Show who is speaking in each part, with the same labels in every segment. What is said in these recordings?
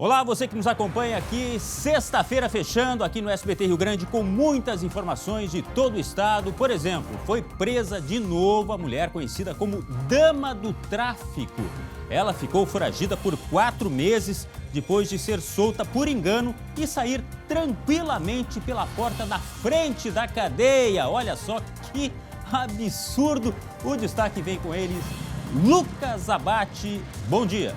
Speaker 1: Olá, você que nos acompanha aqui, sexta-feira fechando aqui no SBT Rio Grande com muitas informações de todo o estado. Por exemplo, foi presa de novo a mulher conhecida como Dama do Tráfico. Ela ficou foragida por 4 meses depois de ser solta por engano e sair tranquilamente pela porta da frente da cadeia. Olha só que absurdo! O destaque vem com eles, Lucas Abate. Bom dia!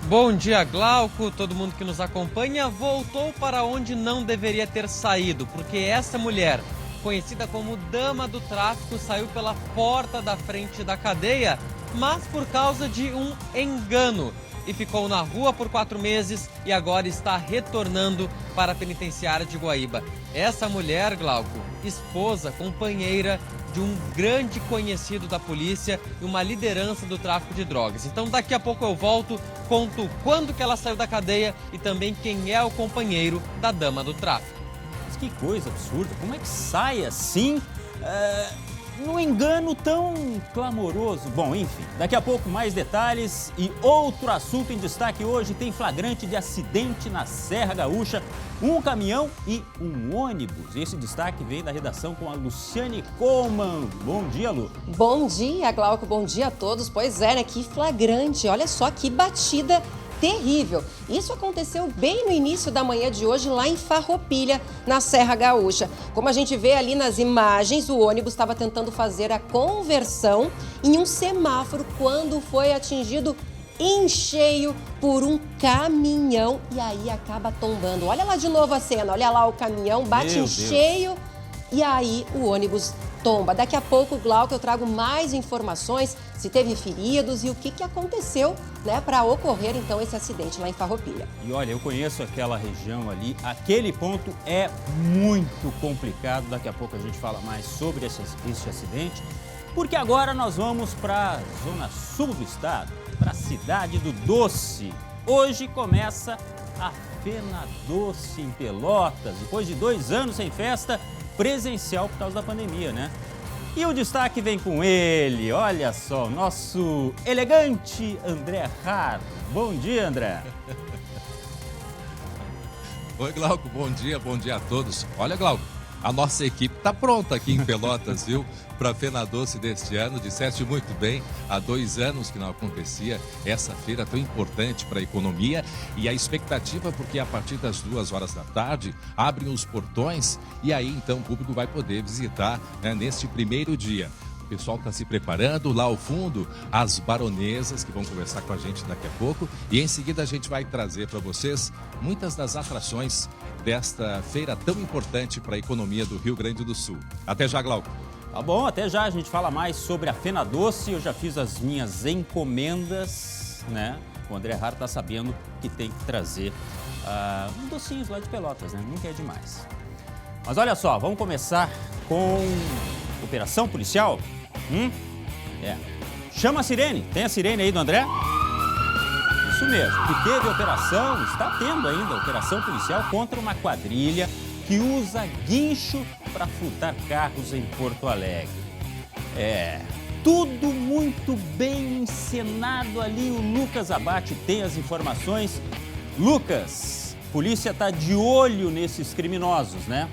Speaker 2: Bom dia, Glauco, todo mundo que nos acompanha voltou para onde não deveria ter saído, porque essa mulher, conhecida como Dama do Tráfico, saiu pela porta da frente da cadeia, mas por causa de um engano. E ficou na rua por 4 meses e agora está retornando para a penitenciária de Guaíba. Essa mulher, Glauco, esposa, companheira de um grande conhecido da polícia e uma liderança do tráfico de drogas. Então daqui a pouco eu volto, conto quando que ela saiu da cadeia e também quem é o companheiro da Dama do Tráfico.
Speaker 1: Mas que coisa absurda, como é que sai assim, num engano tão clamoroso? Bom, enfim, daqui a pouco mais detalhes e outro assunto em destaque hoje tem flagrante de acidente na Serra Gaúcha, um caminhão e um ônibus. Esse destaque vem da redação com a Luciane Coleman. Bom dia, Lu.
Speaker 3: Bom dia, Glauco, bom dia a todos. Pois é, né, que flagrante, olha só que batida terrível. Isso aconteceu bem no início da manhã de hoje, lá em Farroupilha, na Serra Gaúcha. Como a gente vê ali nas imagens, o ônibus estava tentando fazer a conversão em um semáforo quando foi atingido em cheio por um caminhão e aí acaba tombando. Olha lá de novo a cena, olha lá o caminhão, bate em cheio e aí o ônibus tomba. Daqui a pouco, Glauco, eu trago mais informações, se teve feridos e o que aconteceu, né, para ocorrer então esse acidente lá em Farroupilha.
Speaker 1: E olha, eu conheço aquela região ali, aquele ponto é muito complicado. Daqui a pouco a gente fala mais sobre esse acidente, porque agora nós vamos para a zona sul do estado, para a cidade do Doce. Hoje começa a Fena Doce em Pelotas, depois de 2 anos sem festa presencial por causa da pandemia, né? E o destaque vem com ele, olha só, nosso elegante André Har. Bom dia, André.
Speaker 4: Oi, Glauco, bom dia a todos. Olha, Glauco, a nossa equipe está pronta aqui em Pelotas, viu? Para a Fena Doce deste ano, disseste muito bem, há 2 anos que não acontecia essa feira tão importante para a economia e a expectativa porque a partir das 2 horas da tarde abrem os portões e aí então o público vai poder visitar, né, neste primeiro dia. O pessoal está se preparando, lá ao fundo, as baronesas que vão conversar com a gente daqui a pouco e em seguida a gente vai trazer para vocês muitas das atrações desta feira tão importante para a economia do Rio Grande do Sul. Até já, Glauco.
Speaker 1: Tá bom, até já a gente fala mais sobre a Fena Doce. Eu já fiz as minhas encomendas, né? O André Har tá sabendo que tem que trazer uns docinhos lá de Pelotas, né? Nunca é demais. Mas olha só, vamos começar com operação policial? Chama a sirene. Tem a sirene aí do André? Isso mesmo, que teve operação, está tendo ainda operação policial contra uma quadrilha que usa guincho para furtar carros em Porto Alegre. Tudo muito bem encenado ali. O Lucas Abate tem as informações. Lucas, a polícia está de olho nesses criminosos, né?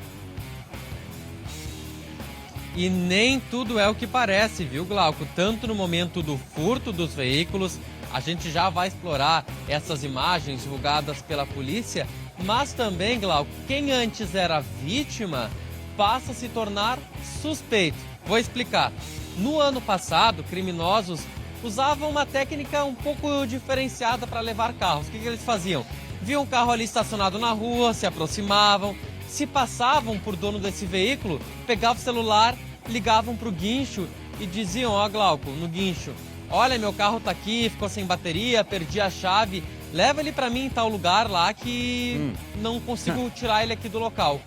Speaker 2: E nem tudo é o que parece, viu, Glauco? Tanto no momento do furto dos veículos, a gente já vai explorar essas imagens divulgadas pela polícia, mas também, Glauco, quem antes era vítima passa a se tornar suspeito. Vou explicar. No ano passado, criminosos usavam uma técnica um pouco diferenciada para levar carros. O que eles faziam? Viam um carro ali estacionado na rua, se aproximavam, se passavam por dono desse veículo, pegavam o celular, ligavam para o guincho e diziam, ó, Glauco, no guincho, olha, meu carro tá aqui, ficou sem bateria, perdi a chave, leva ele para mim em tal lugar lá que não consigo tirar ele aqui do local.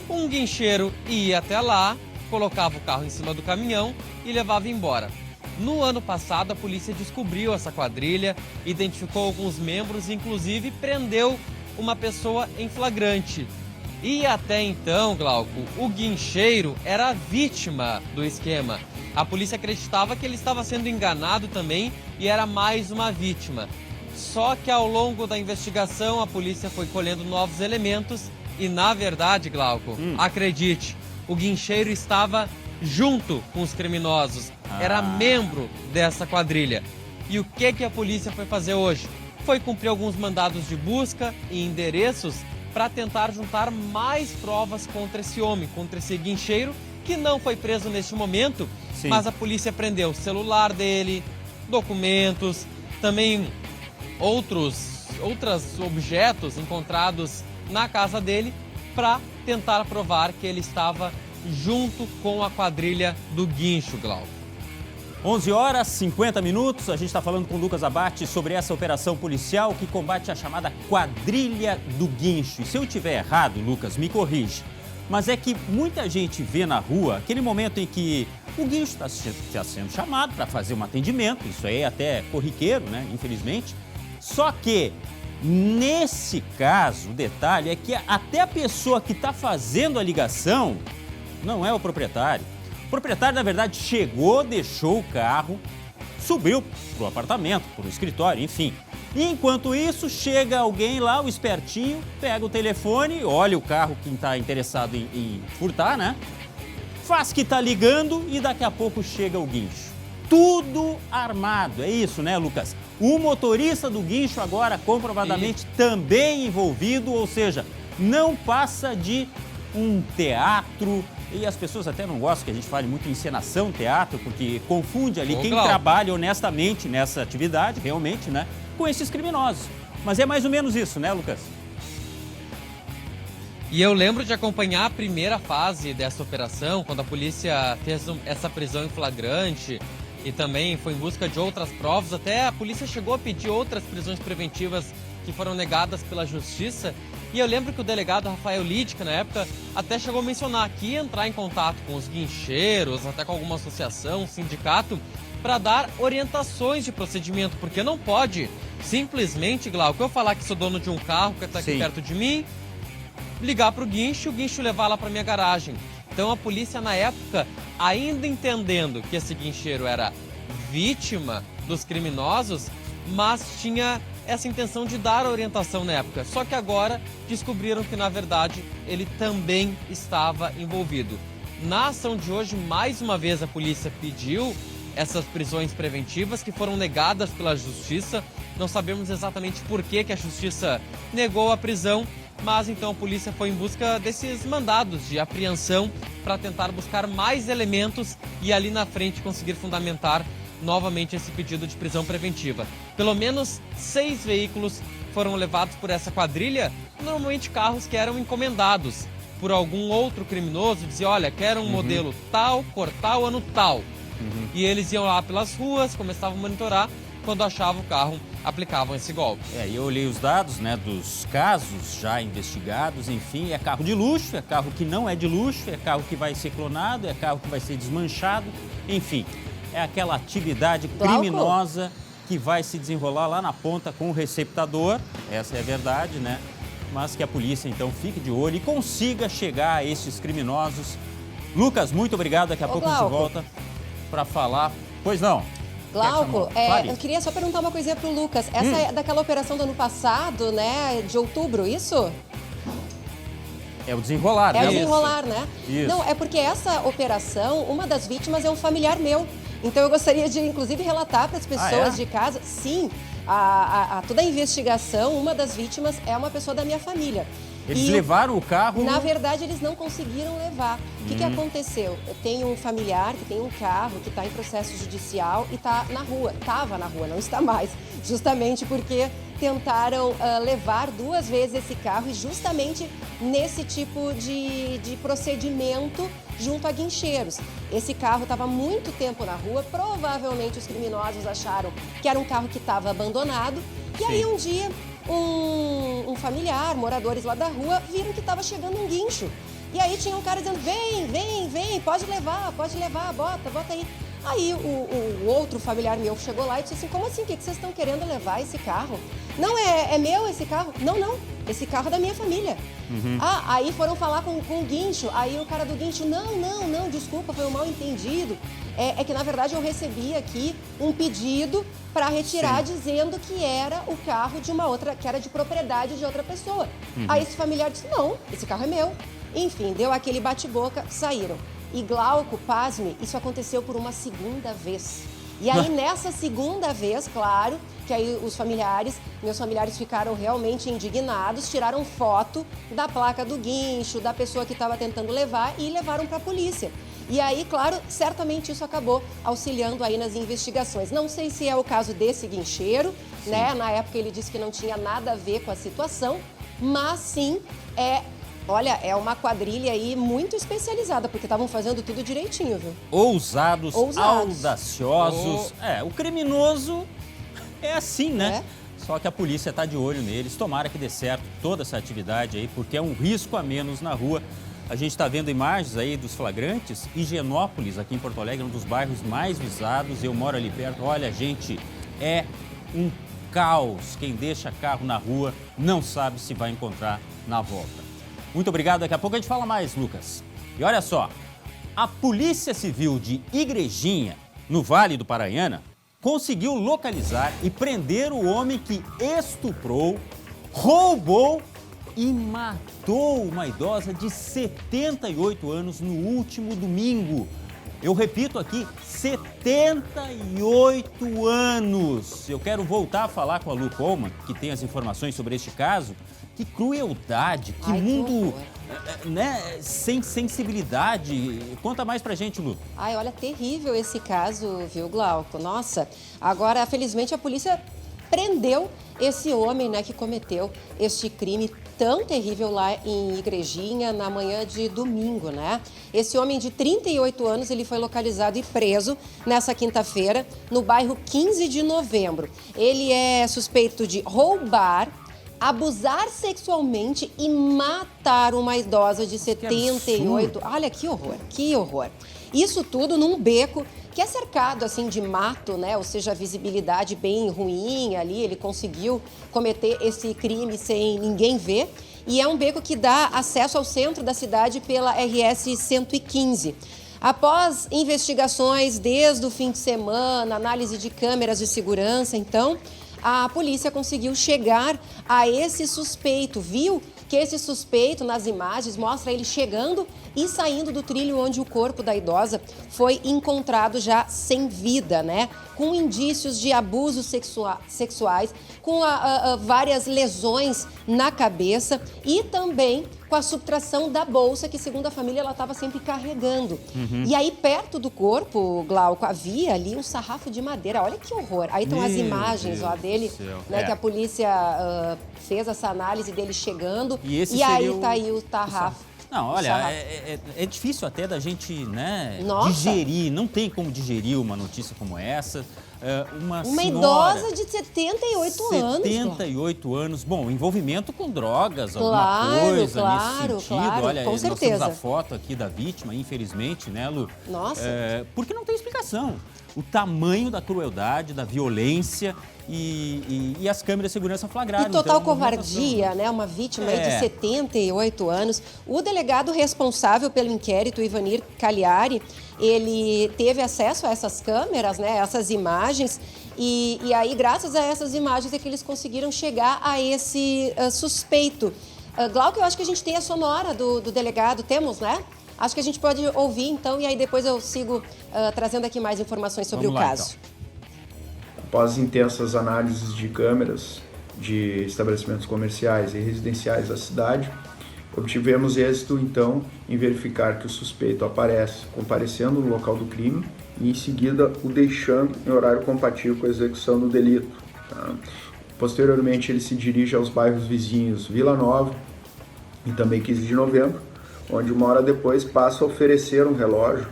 Speaker 2: Um guincheiro ia até lá, colocava o carro em cima do caminhão e levava embora. No ano passado, a polícia descobriu essa quadrilha, identificou alguns membros e, inclusive, prendeu uma pessoa em flagrante. E até então, Glauco, o guincheiro era a vítima do esquema. A polícia acreditava que ele estava sendo enganado também e era mais uma vítima. Só que ao longo da investigação, a polícia foi colhendo novos elementos e, na verdade, Glauco, acredite, o guincheiro estava junto com os criminosos, era membro dessa quadrilha. E o que a polícia foi fazer hoje? Foi cumprir alguns mandados de busca e endereços para tentar juntar mais provas contra esse homem, contra esse guincheiro, que não foi preso neste momento,
Speaker 1: Sim.
Speaker 2: mas a polícia prendeu o celular dele, documentos, também outros objetos encontrados na casa dele para tentar provar que ele estava junto com a quadrilha do guincho, Glauco.
Speaker 1: 11 horas 50 minutos, a gente está falando com o Lucas Abate sobre essa operação policial que combate a chamada quadrilha do guincho. E se eu estiver errado, Lucas, me corrige. Mas é que muita gente vê na rua aquele momento em que o guincho está sendo chamado para fazer um atendimento, isso aí é até corriqueiro, né? Infelizmente. Só que, nesse caso, o detalhe é que até a pessoa que está fazendo a ligação não é o proprietário. O proprietário, na verdade, chegou, deixou o carro, subiu para o apartamento, para o escritório, enfim. E enquanto isso, chega alguém lá, o espertinho, pega o telefone, olha o carro quem está interessado em furtar, né? Faz que está ligando e daqui a pouco chega o guincho. Tudo armado, é isso, né, Lucas? O motorista do guincho agora comprovadamente também envolvido, ou seja, não passa de um teatro. E as pessoas até não gostam que a gente fale muito em encenação, teatro, porque confunde ali quem trabalha honestamente nessa atividade, realmente, né, com esses criminosos. Mas é mais ou menos isso, né, Lucas?
Speaker 2: E eu lembro de acompanhar a primeira fase dessa operação, quando a polícia fez essa prisão em flagrante e também foi em busca de outras provas. Até a polícia chegou a pedir outras prisões preventivas que foram negadas pela justiça. E eu lembro que o delegado Rafael Lídica, na época, até chegou a mencionar que ia entrar em contato com os guincheiros, até com alguma associação, sindicato, para dar orientações de procedimento, porque não pode simplesmente, Glauco, eu falar que sou dono de um carro que está aqui perto de mim, ligar para o guincho levar lá para minha garagem. Então a polícia, na época, ainda entendendo que esse guincheiro era vítima dos criminosos, mas tinha essa intenção de dar orientação na época. Só que agora descobriram que, na verdade, ele também estava envolvido. Na ação de hoje, mais uma vez, a polícia pediu essas prisões preventivas que foram negadas pela justiça. Não sabemos exatamente por que a justiça negou a prisão, mas então a polícia foi em busca desses mandados de apreensão para tentar buscar mais elementos e ali na frente conseguir fundamentar novamente esse pedido de prisão preventiva. Pelo menos 6 veículos foram levados por essa quadrilha, normalmente carros que eram encomendados por algum outro criminoso, dizia, olha, quero um modelo tal, cor tal, ano tal. E eles iam lá pelas ruas, começavam a monitorar, quando achavam o carro, aplicavam esse golpe.
Speaker 1: Eu olhei os dados, né, dos casos já investigados, enfim, é carro de luxo, é carro que não é de luxo, é carro que vai ser clonado, é carro que vai ser desmanchado, enfim. É aquela atividade criminosa que vai se desenrolar lá na ponta com o receptador, essa é a verdade, né? Mas que a polícia, então, fique de olho e consiga chegar a esses criminosos. Lucas, muito obrigado. Daqui a pouco a gente volta para falar. Pois não.
Speaker 3: Glauco, eu queria só perguntar uma coisinha pro Lucas. Essa é daquela operação do ano passado, né? De outubro, isso?
Speaker 1: É o desenrolar, né?
Speaker 3: É o desenrolar, né?
Speaker 1: Isso.
Speaker 3: Não, é porque essa operação, uma das vítimas é um familiar meu. Então eu gostaria de, inclusive, relatar para as pessoas de casa. Sim, toda a investigação, uma das vítimas é uma pessoa da minha família.
Speaker 1: Eles levaram o carro?
Speaker 3: Na verdade, eles não conseguiram levar. O que aconteceu? Eu tenho um familiar que tem um carro que está em processo judicial e está na rua. Estava na rua, não está mais. Justamente porque tentaram levar 2 vezes esse carro e justamente nesse tipo de procedimento junto a guincheiros. Esse carro estava muito tempo na rua, provavelmente os criminosos acharam que era um carro que estava abandonado. E aí um dia um familiar, moradores lá da rua, viram que estava chegando um guincho. E aí tinha um cara dizendo, vem, pode levar, bota aí. Aí o outro familiar meu chegou lá e disse assim, como assim, o que vocês estão querendo levar esse carro? Não, é meu esse carro? Não, esse carro é da minha família. Aí foram falar com o guincho, aí o cara do guincho, não, desculpa, foi um mal entendido. é que, na verdade, eu recebi aqui um pedido para retirar, dizendo que era o carro de uma outra, que era de propriedade de outra pessoa. Aí esse familiar disse, não, esse carro é meu. Enfim, deu aquele bate-boca, saíram. E Glauco, pasme, isso aconteceu por uma segunda vez. E aí, nessa segunda vez, claro, que aí meus familiares ficaram realmente indignados, tiraram foto da placa do guincho, da pessoa que estava tentando levar e levaram para a polícia. E aí, claro, certamente isso acabou auxiliando aí nas investigações. Não sei se é o caso desse guincheiro, né? Na época ele disse que não tinha nada a ver com a situação, mas sim, olha, é uma quadrilha aí muito especializada, porque estavam fazendo tudo direitinho, viu?
Speaker 1: Ousados, audaciosos. O criminoso é assim, né? Só que a polícia está de olho neles. Tomara que dê certo toda essa atividade aí, porque é um risco a menos na rua. A gente está vendo imagens aí dos flagrantes. Higienópolis, aqui em Porto Alegre, é um dos bairros mais visados. Eu moro ali perto. Olha, gente, é um caos. Quem deixa carro na rua não sabe se vai encontrar na volta. Muito obrigado. Daqui a pouco a gente fala mais, Lucas. E olha só, a Polícia Civil de Igrejinha, no Vale do Paranhana, conseguiu localizar e prender o homem que estuprou, roubou e matou uma idosa de 78 anos no último domingo. Eu repito aqui, 78 anos. Eu quero voltar a falar com a Lu Coleman, que tem as informações sobre este caso. Que crueldade, que mundo, né, sem sensibilidade. Conta mais pra gente, Lu.
Speaker 3: Ai, olha, terrível esse caso, viu, Glauco? Nossa, agora, felizmente, a polícia prendeu esse homem, né, que cometeu este crime tão terrível lá em Igrejinha na manhã de domingo, né? Esse homem de 38 anos, ele foi localizado e preso nessa quinta-feira no bairro 15 de novembro. Ele é suspeito de roubar, abusar sexualmente e matar uma idosa de 78. Olha que horror, que horror. Isso tudo num beco que é cercado assim de mato, né? Ou seja, a visibilidade bem ruim ali. Ele conseguiu cometer esse crime sem ninguém ver. E é um beco que dá acesso ao centro da cidade pela RS 115. Após investigações desde o fim de semana, análise de câmeras de segurança, então, a polícia conseguiu chegar a esse suspeito, viu? Que esse suspeito, nas imagens, mostra ele chegando e saindo do trilho onde o corpo da idosa foi encontrado já sem vida, né? Com indícios de abusos sexuais, com várias lesões na cabeça e também com a subtração da bolsa que, segundo a família, ela estava sempre carregando. E aí, perto do corpo, Glauco, havia ali um sarrafo de madeira. Olha que horror. Aí estão as imagens dele, né, que a polícia fez essa análise dele chegando. E aí está aí o sarrafo.
Speaker 1: Não, olha, é difícil até da gente, né, digerir. Não tem como digerir uma notícia como essa. Uma
Speaker 3: idosa de 78 anos.
Speaker 1: 78 anos. Bom, envolvimento com drogas, alguma coisa nesse sentido. Olha,
Speaker 3: com certeza.
Speaker 1: Nós temos a foto aqui da vítima, infelizmente, né, Lu?
Speaker 3: Nossa.
Speaker 1: Porque não tem explicação. O tamanho da crueldade, da violência e as câmeras de segurança flagraram.
Speaker 3: E total covardia, né? Uma vítima aí de 78 anos. O delegado responsável pelo inquérito, Ivanir Cagliari, ele teve acesso a essas câmeras, né? Essas imagens. E aí, graças a essas imagens, é que eles conseguiram chegar a esse suspeito. Glauco, eu acho que a gente tem a sonora do delegado. Temos, né? Acho que a gente pode ouvir, então, e aí depois eu sigo trazendo aqui mais informações sobre o caso.
Speaker 5: Então. Após intensas análises de câmeras de estabelecimentos comerciais e residenciais da cidade, obtivemos êxito, então, em verificar que o suspeito aparece comparecendo no local do crime e, em seguida, o deixando em horário compatível com a execução do delito. Tá? Posteriormente, ele se dirige aos bairros vizinhos Vila Nova e também 15 de novembro, onde uma hora depois passa a oferecer um relógio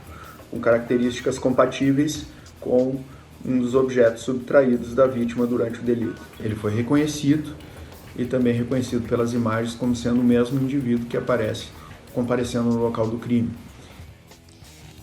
Speaker 5: com características compatíveis com um dos objetos subtraídos da vítima durante o delito. Ele foi reconhecido e também reconhecido pelas imagens como sendo o mesmo indivíduo que aparece comparecendo no local do crime.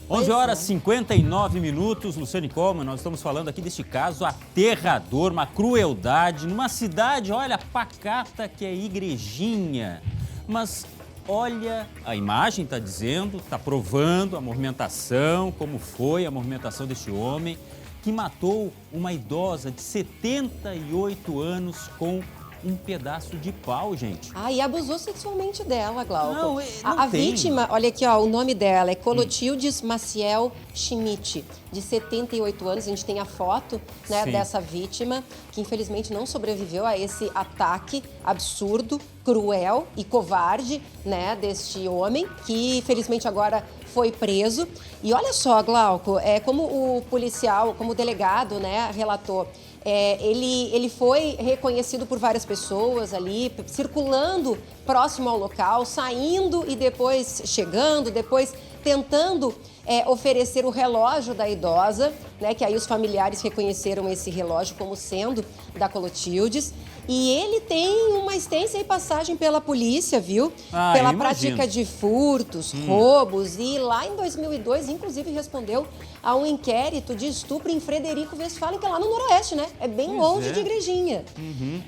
Speaker 1: 11 horas e 59 minutos, Luciane Coleman, nós estamos falando aqui deste caso aterrador, uma crueldade, numa cidade, olha, pacata que é Igrejinha. Mas olha, a imagem está dizendo, está provando a movimentação, como foi a movimentação deste homem que matou uma idosa de 78 anos com um pedaço de pau, gente.
Speaker 3: Ah, e abusou sexualmente dela, Glauco.
Speaker 1: Não,
Speaker 3: a
Speaker 1: tem.
Speaker 3: vítima, olha aqui, ó, o nome dela é Clotildes Maciel Schmidt, de 78 anos. A gente tem a foto, né,
Speaker 1: Sim.
Speaker 3: dessa vítima, que infelizmente não sobreviveu a esse ataque absurdo, cruel e covarde, né, deste homem, que infelizmente agora foi preso. E olha só, Glauco, como o policial, como o delegado, né, relatou, ele foi reconhecido por várias pessoas ali, circulando próximo ao local, saindo e depois chegando, depois tentando oferecer o relógio da idosa, né, que aí os familiares reconheceram esse relógio como sendo da Clotildes. E ele tem uma extensa passagem pela polícia, viu? Pela prática de furtos, roubos. E lá em 2002, inclusive, respondeu a um inquérito de estupro em Frederico Westphalen, que é lá no Noroeste, né? É bem longe de Igrejinha.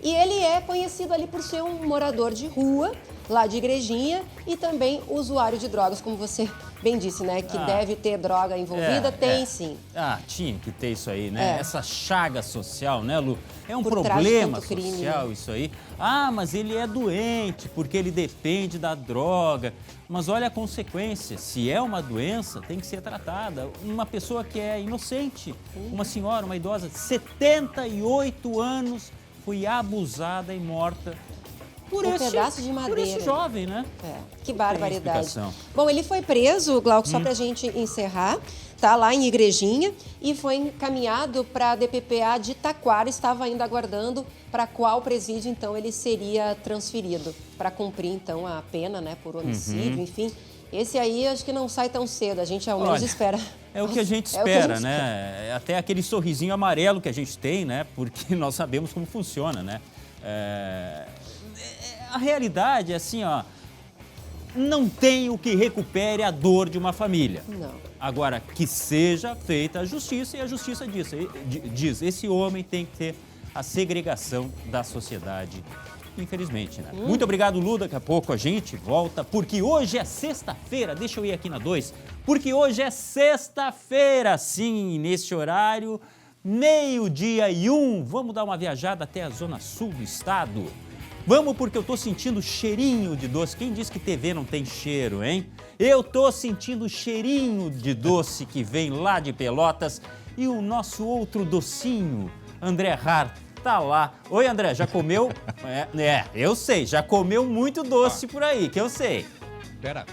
Speaker 3: E ele é conhecido ali por ser um morador de rua, lá de Igrejinha, e também usuário de drogas, como você bem disse, né? Que deve ter droga envolvida, tem sim.
Speaker 1: Tinha que ter isso aí, né? Essa chaga social, né, Lu? É um
Speaker 3: Por trás de
Speaker 1: problema
Speaker 3: tanto crime,
Speaker 1: social isso aí. Mas ele é doente porque ele depende da droga. Mas olha a consequência. Se é uma doença, tem que ser tratada. Uma pessoa que é inocente, uma senhora, uma idosa, 78 anos, foi abusada e morta por
Speaker 3: pedaço de madeira.
Speaker 1: Por esse jovem, né?
Speaker 3: Que barbaridade.
Speaker 1: explicação.
Speaker 3: Bom, ele foi preso, Glauco, só pra gente encerrar, tá lá em Igrejinha, e foi encaminhado para a DPPA de Taquara, estava ainda aguardando para qual presídio, então, ele seria transferido para cumprir, então, a pena, né, por homicídio, enfim. Esse aí acho que não sai tão cedo, a gente ao menos espera.
Speaker 1: É o que a gente espera, né? Até aquele sorrisinho amarelo que a gente tem, né? Porque nós sabemos como funciona, né? A realidade é assim, ó, não tem o que recupere a dor de uma família.
Speaker 3: Não.
Speaker 1: Agora, que seja feita a justiça, e a justiça diz, esse homem tem que ter a segregação da sociedade, infelizmente, né? Muito obrigado, Lu, daqui a pouco a gente volta, porque hoje é sexta-feira, deixa eu ir aqui na 2, porque hoje é sexta-feira, sim, nesse horário, 12:01, vamos dar uma viajada até a zona sul do estado. Vamos, porque eu tô sentindo cheirinho de doce. Quem diz que TV não tem cheiro, hein? Eu tô sentindo cheirinho de doce que vem lá de Pelotas. E o nosso outro docinho, André Hart, tá lá. Oi, André, já comeu? Eu sei, já comeu muito doce por aí, que eu sei.
Speaker 4: Pera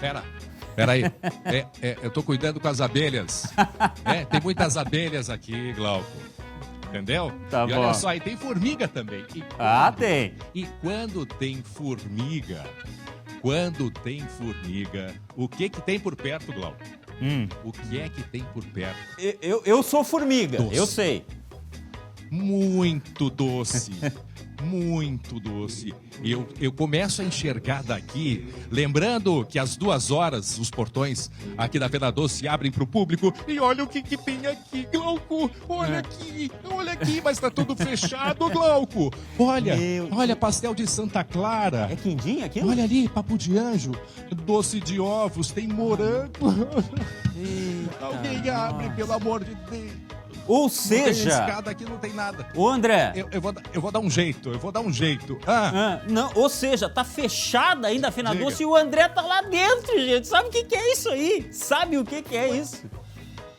Speaker 4: aí. Eu tô cuidando com as abelhas. Tem muitas abelhas aqui, Glauco. Entendeu?
Speaker 1: Tá
Speaker 4: e
Speaker 1: bom.
Speaker 4: olha só, aí tem formiga também.
Speaker 1: Tem.
Speaker 4: E quando tem formiga, o que tem por perto, Glauco? O que é que tem por perto?
Speaker 1: Eu sou formiga,
Speaker 4: Doce.
Speaker 1: eu sei.
Speaker 4: Muito doce. Muito doce. Eu começo a enxergar daqui, lembrando que às 2h os portões aqui da Fena Doce abrem para o público. E olha o que tem aqui, Glauco. Olha aqui, mas tá tudo fechado, Glauco. Olha, pastel de Santa Clara.
Speaker 1: É quindim aqui?
Speaker 4: Olha ali, papo de anjo, doce de ovos, tem morango. Alguém abre, pelo amor de Deus.
Speaker 1: Ou
Speaker 4: Não tem
Speaker 1: seja,
Speaker 4: escada aqui, não tem nada.
Speaker 1: ô André,
Speaker 4: Eu vou dar um jeito.
Speaker 1: não, ou seja, tá fechada ainda a Fena
Speaker 4: Diga.
Speaker 1: Doce e o André tá lá dentro, gente. Sabe o que é isso aí? Sabe o que é isso?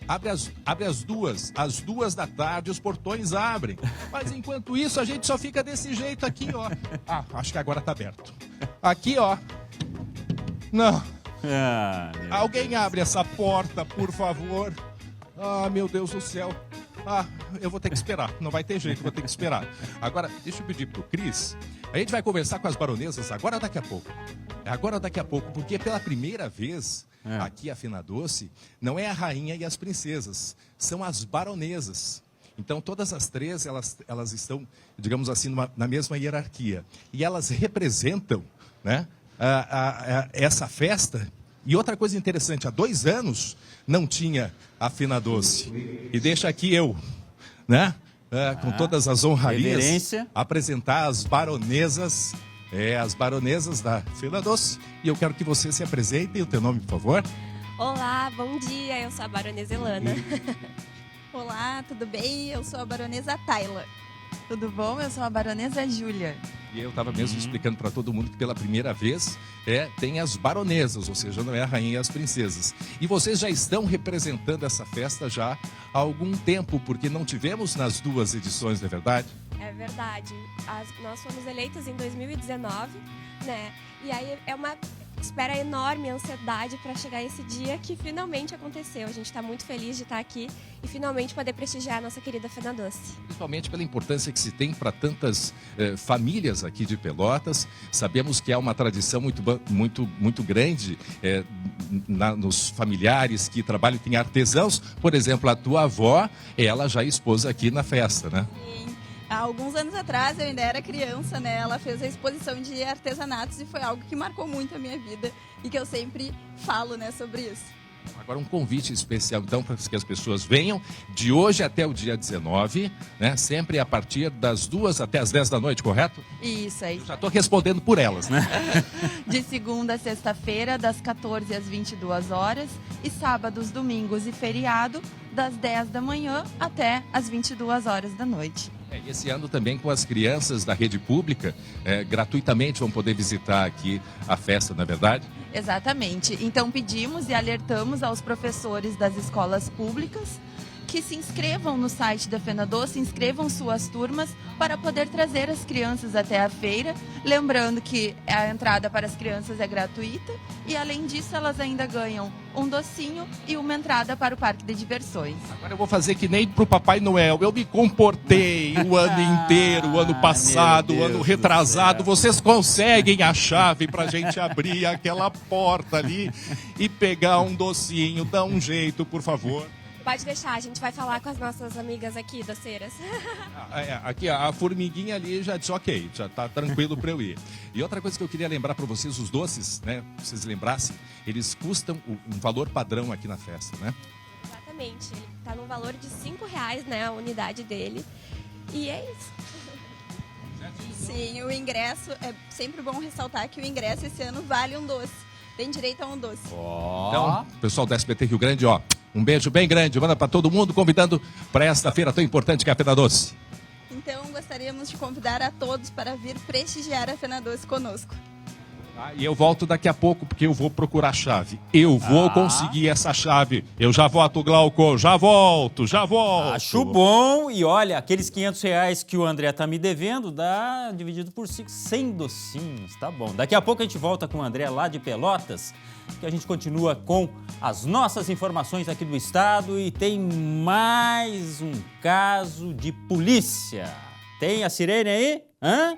Speaker 4: Abre às 2h da tarde, os portões abrem. Mas enquanto isso, a gente só fica desse jeito aqui, ó. Acho que agora tá aberto. Aqui, ó. Não. Alguém abre essa porta, por favor. Meu Deus do céu. Eu vou ter que esperar. Não vai ter jeito, vou ter que esperar. Agora, deixa eu pedir pro Cris. A gente vai conversar com as baronesas agora ou daqui a pouco? Agora ou daqui a pouco, porque pela primeira vez, aqui a Fena Doce, não é a rainha e as princesas, são as baronesas. Então, todas as três, elas estão, digamos assim, na mesma hierarquia. E elas representam, né, essa festa. E outra coisa interessante, há 2 anos não tinha a Fena Doce. E deixa aqui eu, né, com todas as honrarias,
Speaker 1: reverência.
Speaker 4: apresentar as baronesas as baronesas da Fena Doce. E eu quero que você se apresente. O teu nome, por favor?
Speaker 6: Olá, bom dia, eu sou a baronesa Elana.
Speaker 7: Olá, tudo bem? Eu sou a baronesa Tayla. Tudo bom? Eu sou a baronesa Júlia.
Speaker 4: E eu estava mesmo explicando para todo mundo que pela primeira vez tem as baronesas, ou seja, não é a rainha e as princesas. E vocês já estão representando essa festa já há algum tempo, porque não tivemos nas 2 edições, não é verdade?
Speaker 6: É verdade, nós fomos eleitas em 2019, né? E aí é uma espera enorme, ansiedade para chegar esse dia que finalmente aconteceu. A gente está muito feliz de estar aqui e finalmente poder prestigiar a nossa querida Fena Doce. Principalmente
Speaker 4: pela importância que se tem para tantas famílias aqui de Pelotas. Sabemos que há uma tradição muito grande nos familiares que trabalham, tem artesãos. Por exemplo, a tua avó, ela já expôs aqui na festa, né?
Speaker 7: Sim. Há alguns anos atrás, eu ainda era criança, né? Ela fez a exposição de artesanatos e foi algo que marcou muito a minha vida e que eu sempre falo, né, sobre isso.
Speaker 4: Agora um convite especial, então, para que as pessoas venham de hoje até o dia 19, né? Sempre a partir das 2 até as 10 da noite, correto?
Speaker 7: Isso, é isso.
Speaker 4: Eu já estou respondendo por elas, né?
Speaker 7: De segunda a sexta-feira, das 14 às 22 horas e sábados, domingos e feriado, das 10 da manhã até as 22 horas da noite.
Speaker 4: E esse ano também com as crianças da rede pública, gratuitamente vão poder visitar aqui a festa, não é verdade?
Speaker 7: Exatamente. Então pedimos e alertamos aos professores das escolas públicas que se inscrevam no site da Fena Doce, inscrevam suas turmas para poder trazer as crianças até a feira. Lembrando que a entrada para as crianças é gratuita e, além disso, elas ainda ganham um docinho e uma entrada para o parque de diversões.
Speaker 4: Agora eu vou fazer que nem pro Papai Noel. Eu me comportei o ano inteiro, o ano passado, o ano retrasado. Vocês conseguem a chave pra gente abrir aquela porta ali e pegar um docinho? Dá um jeito, por favor.
Speaker 6: Pode deixar, a gente vai falar com as nossas amigas aqui, doceiras.
Speaker 4: Aqui, a formiguinha ali já disse ok, já tá tranquilo para eu ir. E outra coisa que eu queria lembrar para vocês, os doces, né, pra vocês lembrassem, eles custam um valor padrão aqui na festa, né?
Speaker 6: Exatamente, ele tá no valor de R$5, né, a unidade dele. E é isso.
Speaker 7: Sim, o ingresso, é sempre bom ressaltar que o ingresso esse ano vale um doce. Tem direito a um doce.
Speaker 4: Então, pessoal da SBT Rio Grande, ó, um beijo bem grande, manda para todo mundo, convidando para esta feira tão importante que é a Fena Doce.
Speaker 7: Então, gostaríamos de convidar a todos para vir prestigiar a Fena Doce conosco.
Speaker 4: E eu volto daqui a pouco, porque eu vou procurar a chave. Eu vou conseguir essa chave. Eu já volto, Glauco, já volto.
Speaker 1: Acho bom. E olha, aqueles R$500 que o André tá me devendo, dá dividido por 5, 100 docinhos, tá bom. Daqui a pouco a gente volta com o André lá de Pelotas, que a gente continua com as nossas informações aqui do estado e tem mais um caso de polícia. Tem a sirene aí? Hã?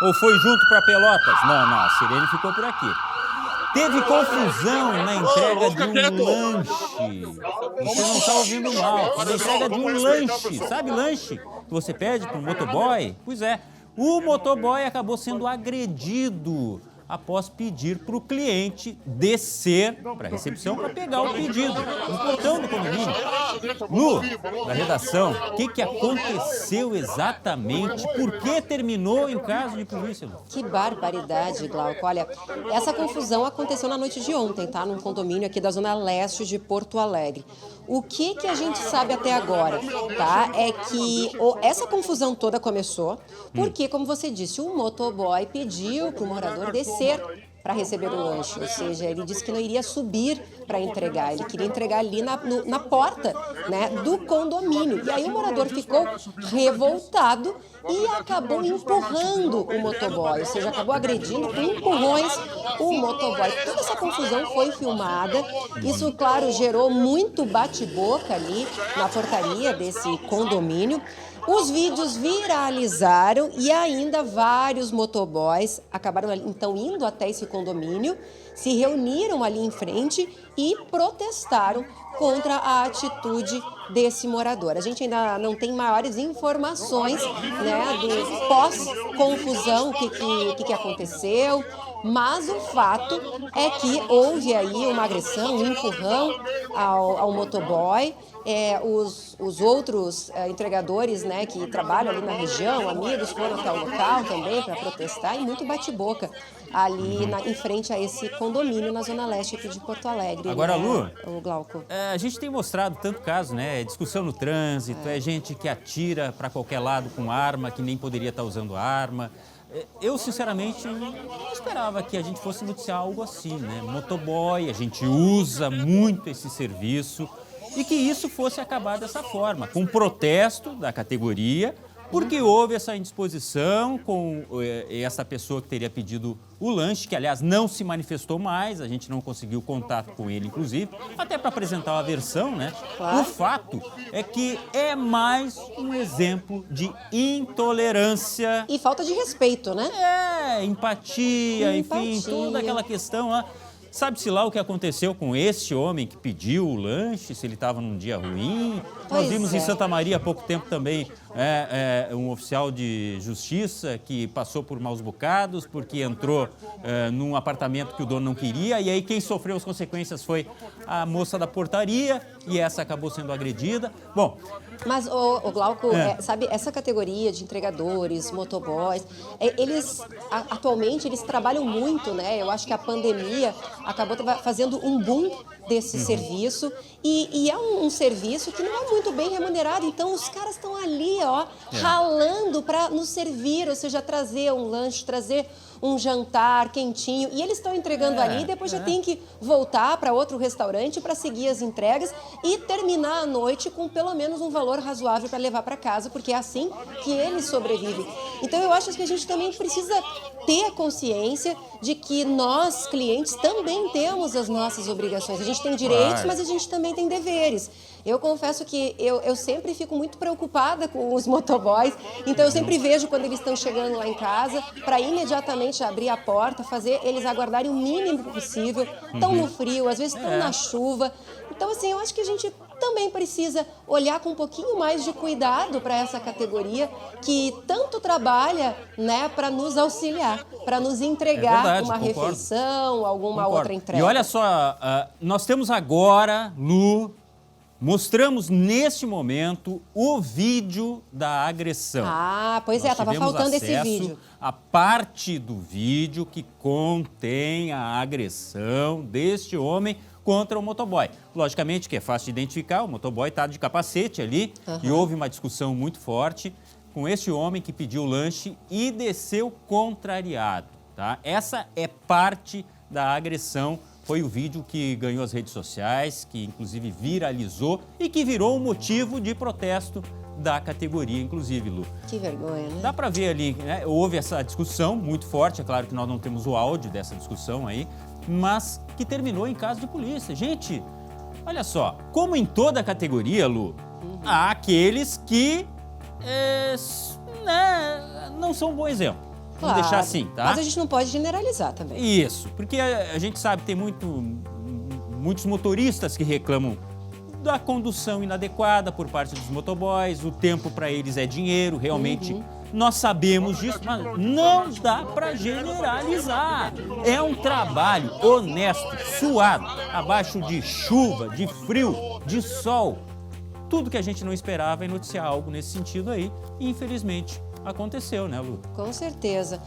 Speaker 1: Ou foi junto para Pelotas? Não, a sirene ficou por aqui. Teve confusão na entrega de um lanche. Você não está ouvindo mal. Na entrega de um lanche. Sabe lanche que você pede para um motoboy? Pois é. O motoboy acabou sendo agredido após pedir para o cliente descer para a recepção para pegar o pedido no portão do condomínio. Lu, da redação, o que aconteceu exatamente? Por que terminou em caso de polícia, Lu?
Speaker 3: Que barbaridade, Glauco. Olha, essa confusão aconteceu na noite de ontem, tá? Num condomínio aqui da zona leste de Porto Alegre. O que a gente sabe até agora, tá? É que essa confusão toda começou porque, como você disse, o motoboy pediu para o morador descer para receber o lanche, ou seja, ele disse que não iria subir para entregar, ele queria entregar ali na porta, né, do condomínio. E aí o morador ficou revoltado e acabou empurrando o motoboy, ou seja, acabou agredindo com empurrões o motoboy. Toda essa confusão foi filmada, isso, claro, gerou muito bate-boca ali na portaria desse condomínio. Os vídeos viralizaram e ainda vários motoboys acabaram então indo até esse condomínio, se reuniram ali em frente e protestaram contra a atitude desse morador. A gente ainda não tem maiores informações, né, do pós-confusão, o que aconteceu, mas o fato é que houve aí uma agressão, um empurrão ao motoboy os outros entregadores, né, que trabalham ali na região, amigos, foram até o local também para protestar e muito bate-boca ali em frente a esse condomínio na Zona Leste aqui de Porto Alegre.
Speaker 1: Agora,
Speaker 3: né,
Speaker 1: Lu,
Speaker 3: o Glauco.
Speaker 1: a gente tem mostrado tanto caso, né? Discussão no trânsito, é gente que atira para qualquer lado com arma, que nem poderia estar usando arma. Eu, sinceramente, não esperava que a gente fosse noticiar algo assim, né? Motoboy, a gente usa muito esse serviço e que isso fosse acabar dessa forma, com protesto da categoria, porque houve essa indisposição com essa pessoa que teria pedido o lanche, que, aliás, não se manifestou mais, a gente não conseguiu contato com ele, inclusive, até para apresentar uma versão, né?
Speaker 3: Claro.
Speaker 1: O fato é que é mais um exemplo de intolerância.
Speaker 3: E falta de respeito, né?
Speaker 1: Empatia, enfim,
Speaker 3: Empatia.
Speaker 1: toda aquela questão lá. Sabe-se lá o que aconteceu com esse homem que pediu o lanche, se ele estava num dia ruim.
Speaker 3: Pois
Speaker 1: Nós vimos
Speaker 3: é.
Speaker 1: em Santa Maria há pouco tempo também um oficial de justiça que passou por maus bocados porque entrou num apartamento que o dono não queria e aí quem sofreu as consequências foi a moça da portaria e essa acabou sendo agredida. Bom,
Speaker 3: Mas, o Glauco, sabe, essa categoria de entregadores, motoboys, atualmente eles trabalham muito, né? Eu acho que a pandemia acabou fazendo um boom desse serviço e é um serviço que não é muito bem remunerado, então os caras estão ali, ó, ralando para nos servir, ou seja, trazer um lanche, trazer um jantar quentinho, e eles estão entregando ali, depois já tem que voltar para outro restaurante para seguir as entregas e terminar a noite com pelo menos um valor razoável para levar para casa, porque é assim que eles sobrevivem. Então eu acho que a gente também precisa ter a consciência de que nós, clientes, também temos as nossas obrigações. A gente tem direitos, mas a gente também tem deveres. Eu confesso que eu sempre fico muito preocupada com os motoboys, então eu sempre vejo quando eles estão chegando lá em casa para imediatamente abrir a porta, fazer eles aguardarem o mínimo possível, estão no frio, às vezes estão na chuva. Então, assim, eu acho que a gente também precisa olhar com um pouquinho mais de cuidado para essa categoria que tanto trabalha, né, para nos auxiliar, para nos entregar
Speaker 1: verdade,
Speaker 3: uma
Speaker 1: concordo.
Speaker 3: refeição, alguma outra entrega.
Speaker 1: E olha só, nós temos agora, Lu, mostramos neste momento o vídeo da agressão.
Speaker 3: Ah, pois
Speaker 1: Nós
Speaker 3: estava
Speaker 1: tivemos
Speaker 3: faltando esse
Speaker 1: acesso
Speaker 3: vídeo.
Speaker 1: à parte do vídeo que contém a agressão deste homem contra o motoboy. Logicamente que é fácil de identificar, o motoboy está de capacete ali e houve uma discussão muito forte com esse homem que pediu o lanche e desceu contrariado, tá? Essa é parte da agressão. Foi o vídeo que ganhou as redes sociais, que inclusive viralizou e que virou um motivo de protesto da categoria, inclusive, Lu.
Speaker 3: Que vergonha, né?
Speaker 1: Dá para ver ali, né? Houve essa discussão muito forte, é claro que nós não temos o áudio dessa discussão aí, mas que terminou em caso de polícia. Gente, olha só, como em toda a categoria, Lu, há aqueles que não são um bom exemplo. Vamos deixar assim, tá?
Speaker 3: Mas a gente não pode generalizar também.
Speaker 1: Isso, porque a gente sabe, tem muitos motoristas que reclamam da condução inadequada por parte dos motoboys, o tempo para eles é dinheiro, realmente nós sabemos disso, mas não dá para generalizar. É um trabalho honesto, suado, abaixo de chuva, de frio, de sol. Tudo que a gente não esperava é noticiar algo nesse sentido aí, e infelizmente aconteceu, né, Lu?
Speaker 3: Com certeza.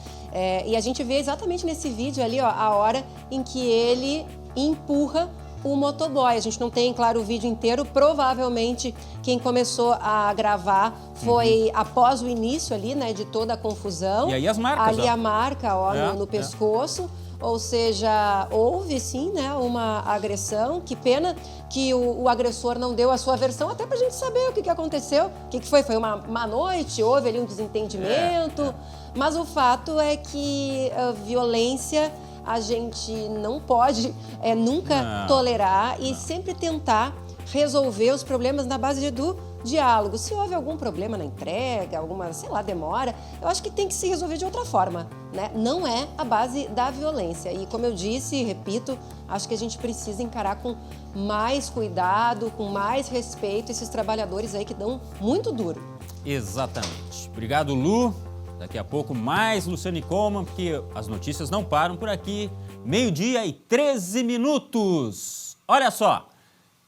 Speaker 3: E a gente vê exatamente nesse vídeo ali, ó, a hora em que ele empurra o motoboy. A gente não tem, claro, o vídeo inteiro. Provavelmente quem começou a gravar foi após o início ali, né, de toda a confusão.
Speaker 1: E aí as marcas,
Speaker 3: ali
Speaker 1: ó.
Speaker 3: a marca, ó, no pescoço. Ou seja, houve sim, né, uma agressão. Que pena que o agressor não deu a sua versão, até pra gente saber o que aconteceu. O que foi? Foi uma má noite? Houve ali um desentendimento? Mas o fato é que a violência a gente não pode nunca tolerar e sempre tentar resolver os problemas na base do diálogo. Se houve algum problema na entrega, alguma, sei lá, demora, eu acho que tem que se resolver de outra forma, né? Não é a base da violência. E como eu disse e repito, acho que a gente precisa encarar com mais cuidado, com mais respeito esses trabalhadores aí que dão muito duro.
Speaker 1: Exatamente. Obrigado, Lu. Daqui a pouco mais Luciane Coleman, porque as notícias não param por aqui. 12h e 13 minutos. Olha só,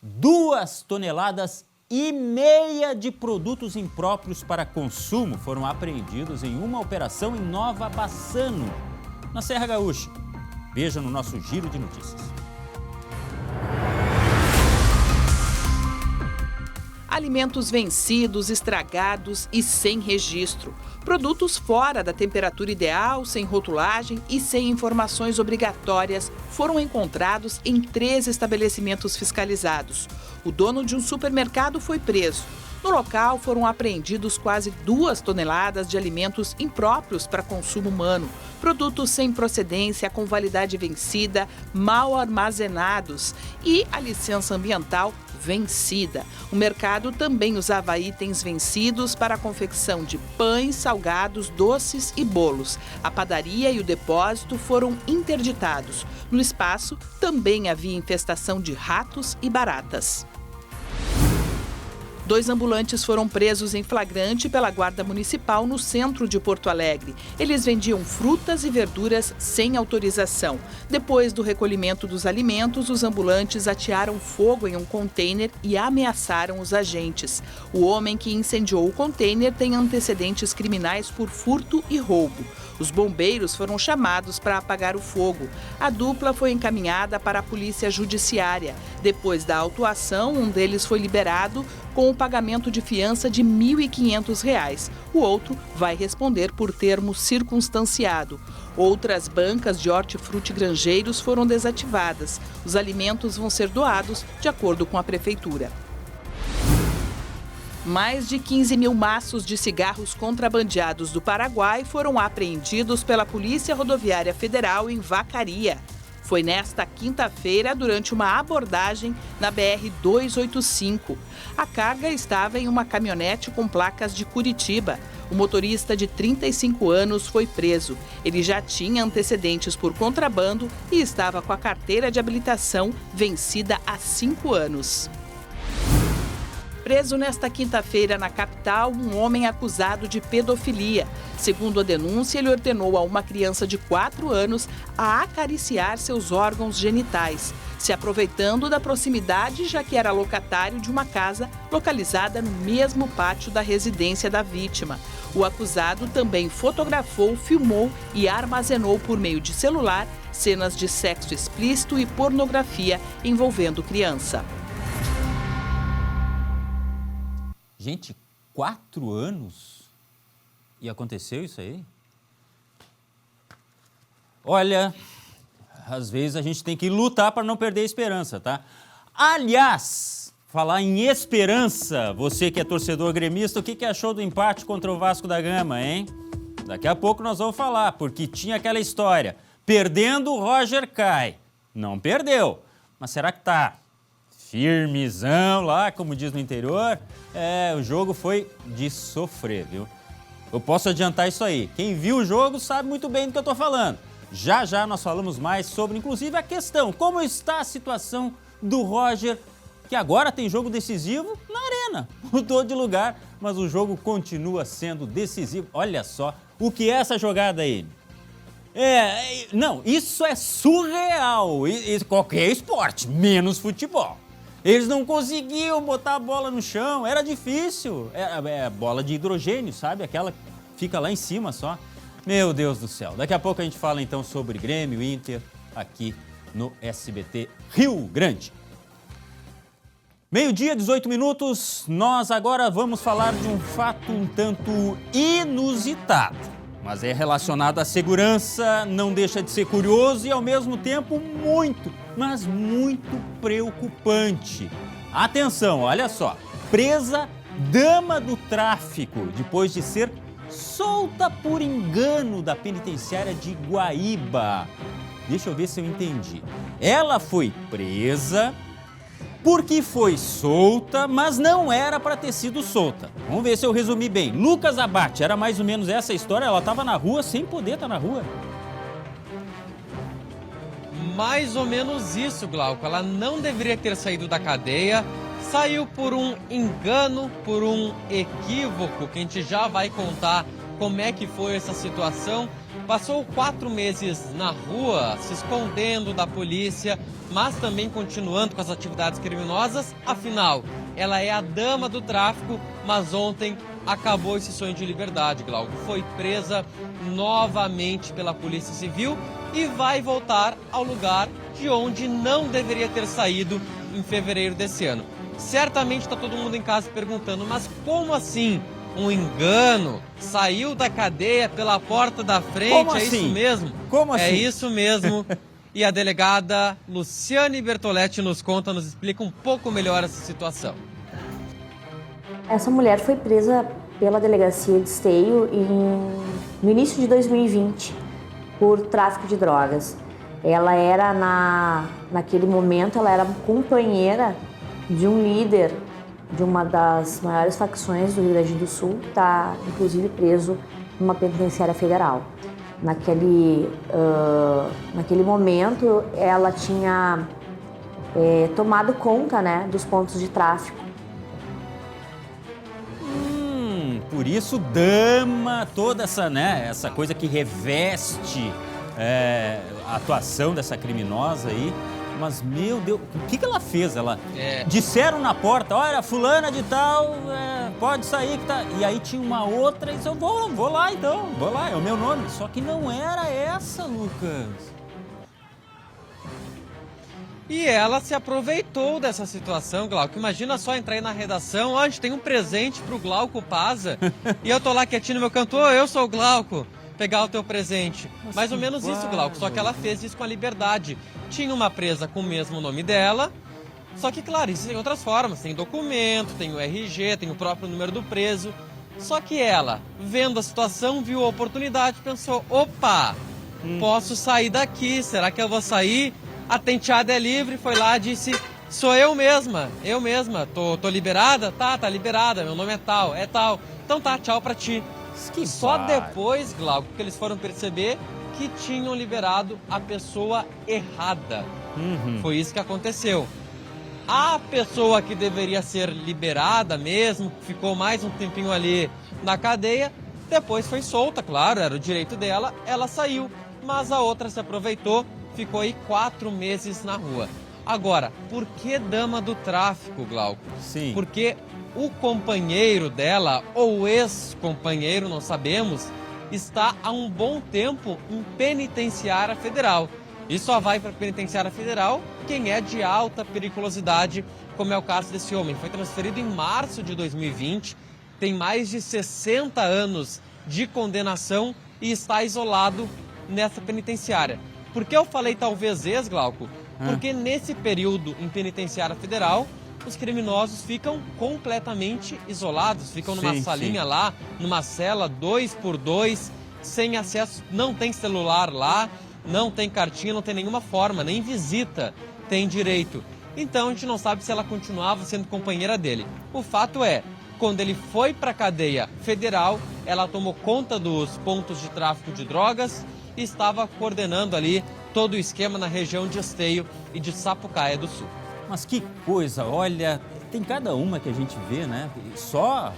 Speaker 1: 2 toneladas de produtos impróprios para consumo foram apreendidos em uma operação em Nova Bassano, na Serra Gaúcha. Veja no nosso Giro de Notícias.
Speaker 8: Alimentos vencidos, estragados e sem registro. Produtos fora da temperatura ideal, sem rotulagem e sem informações obrigatórias foram encontrados em 3 estabelecimentos fiscalizados. O dono de um supermercado foi preso. No local foram apreendidos quase 2 toneladas de alimentos impróprios para consumo humano, produtos sem procedência, com validade vencida, mal armazenados e a licença ambiental vencida. O mercado também usava itens vencidos para a confecção de pães, salgados, doces e bolos. A padaria e o depósito foram interditados. No espaço também havia infestação de ratos e baratas. 2 ambulantes foram presos em flagrante pela Guarda Municipal no centro de Porto Alegre. Eles vendiam frutas e verduras sem autorização. Depois do recolhimento dos alimentos, os ambulantes atearam fogo em um container e ameaçaram os agentes. O homem que incendiou o container tem antecedentes criminais por furto e roubo. Os bombeiros foram chamados para apagar o fogo. A dupla foi encaminhada para a Polícia Judiciária. Depois da autuação, um deles foi liberado com o pagamento de fiança de R$ 1.500. O outro vai responder por termo circunstanciado. Outras bancas de hortifruti grangeiros foram desativadas. Os alimentos vão ser doados de acordo com a Prefeitura. Mais de 15 mil maços de cigarros contrabandeados do Paraguai foram apreendidos pela Polícia Rodoviária Federal em Vacaria. Foi nesta quinta-feira, durante uma abordagem na BR-285. A carga estava em uma caminhonete com placas de Curitiba. O motorista de 35 anos foi preso. Ele já tinha antecedentes por contrabando e estava com a carteira de habilitação vencida há 5 anos. Preso nesta quinta-feira na capital, um homem acusado de pedofilia. Segundo a denúncia, ele ordenou a uma criança de 4 anos a acariciar seus órgãos genitais, se aproveitando da proximidade, já que era locatário de uma casa localizada no mesmo pátio da residência da vítima. O acusado também fotografou, filmou e armazenou por meio de celular cenas de sexo explícito e pornografia envolvendo criança.
Speaker 1: Gente, 4 anos? E aconteceu isso aí? Olha, às vezes a gente tem que lutar para não perder a esperança, tá? Aliás, falar em esperança, você que é torcedor gremista, o que achou do empate contra o Vasco da Gama, hein? Daqui a pouco nós vamos falar, porque tinha aquela história. Perdendo, o Roger cai. Não perdeu, mas será que tá firmezão lá, como diz no interior? O jogo foi de sofrer, viu? Eu posso adiantar isso aí. Quem viu o jogo sabe muito bem do que eu tô falando. Já já nós falamos mais sobre, inclusive, a questão. Como está a situação do Roger, que agora tem jogo decisivo na Arena. Mudou de lugar, mas o jogo continua sendo decisivo. Olha só o que é essa jogada aí. Não, isso é surreal. Qualquer esporte, menos futebol. Eles não conseguiam botar a bola no chão, era difícil. É bola de hidrogênio, sabe? Aquela que fica lá em cima só. Meu Deus do céu. Daqui a pouco a gente fala então sobre Grêmio e Inter aqui no SBT Rio Grande. 12h, 18 minutos. Nós agora vamos falar de um fato um tanto inusitado. Mas é relacionado à segurança, não deixa de ser curioso e, ao mesmo tempo, muito, mas muito preocupante. Atenção, olha só. Presa dama do tráfico, depois de ser solta por engano da penitenciária de Guaíba. Deixa eu ver se eu entendi. Ela foi presa porque foi solta, mas não era para ter sido solta. Vamos ver se eu resumi bem. Lucas Abate, era mais ou menos essa história, ela estava na rua sem poder estar na rua.
Speaker 2: Mais ou menos isso, Glauco. Ela não deveria ter saído da cadeia, saiu por um engano, por um equívoco, que a gente já vai contar como é que foi essa situação. Passou 4 meses na rua, se escondendo da polícia, mas também continuando com as atividades criminosas. Afinal, ela é a dama do tráfico, mas ontem acabou esse sonho de liberdade, Glauco. Foi presa novamente pela Polícia Civil e vai voltar ao lugar de onde não deveria ter saído em fevereiro desse ano. Certamente está todo mundo em casa perguntando, mas como assim? Um engano? Saiu da cadeia pela porta da frente?
Speaker 1: Como
Speaker 2: é
Speaker 1: assim?
Speaker 2: isso mesmo?
Speaker 1: Como assim?
Speaker 2: É isso mesmo. E a delegada Luciane Bertoletti nos conta, nos explica um pouco melhor essa situação.
Speaker 9: Essa mulher foi presa pela delegacia de Esteio no início de 2020 por tráfico de drogas. Ela era, naquele momento, ela era companheira de um líder de uma das maiores facções do Rio Grande do Sul, está inclusive preso numa penitenciária federal. Naquele momento, ela tinha tomado conta, né, dos pontos de tráfico.
Speaker 1: Por isso, dama, toda essa coisa que reveste a atuação dessa criminosa aí. Mas, meu Deus, o que ela fez? Disseram na porta, olha, fulana de tal, pode sair que tá... E aí tinha uma outra e disse, eu vou lá então, vou lá, é o meu nome. Só que não era essa, Lucas.
Speaker 2: E ela se aproveitou dessa situação, Glauco. Imagina só entrar aí na redação, ó, a gente tem um presente pro Glauco Paza, e eu tô lá quietinho no meu canto, eu sou o Glauco, pegar o teu presente. Mais ou menos isso, Glauco, só que ela fez isso com a liberdade. Tinha uma presa com o mesmo nome dela, só que, claro, isso tem outras formas, tem documento, tem o RG, tem o próprio número do preso. Só que ela, vendo a situação, viu a oportunidade, pensou, opa, posso sair daqui, será que eu vou sair? A tenteada é livre, foi lá, disse, sou eu mesma, tô liberada? Tá liberada, meu nome é tal, então tá, tchau pra ti. Só depois, Glauco, que eles foram perceber que tinham liberado a pessoa errada. Foi isso que aconteceu. A pessoa que deveria ser liberada mesmo, ficou mais um tempinho ali na cadeia, depois foi solta, claro, era o direito dela, ela saiu. Mas a outra se aproveitou, ficou aí 4 meses na rua. Agora, por que dama do tráfico, Glauco?
Speaker 1: Sim.
Speaker 2: Porque o companheiro dela, ou ex-companheiro, não sabemos, está há um bom tempo em penitenciária federal. E só vai para a penitenciária federal quem é de alta periculosidade, como é o caso desse homem. Foi transferido em março de 2020, tem mais de 60 anos de condenação e está isolado nessa penitenciária. Por que eu falei talvez Glauco? Porque nesse período em penitenciária federal, os criminosos ficam completamente isolados, ficam numa salinha lá, numa cela 2x2, sem acesso, não tem celular lá, não tem cartinha, não tem nenhuma forma, nem visita tem direito. Então a gente não sabe se ela continuava sendo companheira dele. O fato é, quando ele foi para a cadeia federal, ela tomou conta dos pontos de tráfico de drogas e estava coordenando ali todo o esquema na região de Esteio e de Sapucaia do Sul.
Speaker 1: Mas que coisa, olha, tem cada uma que a gente vê, né? Só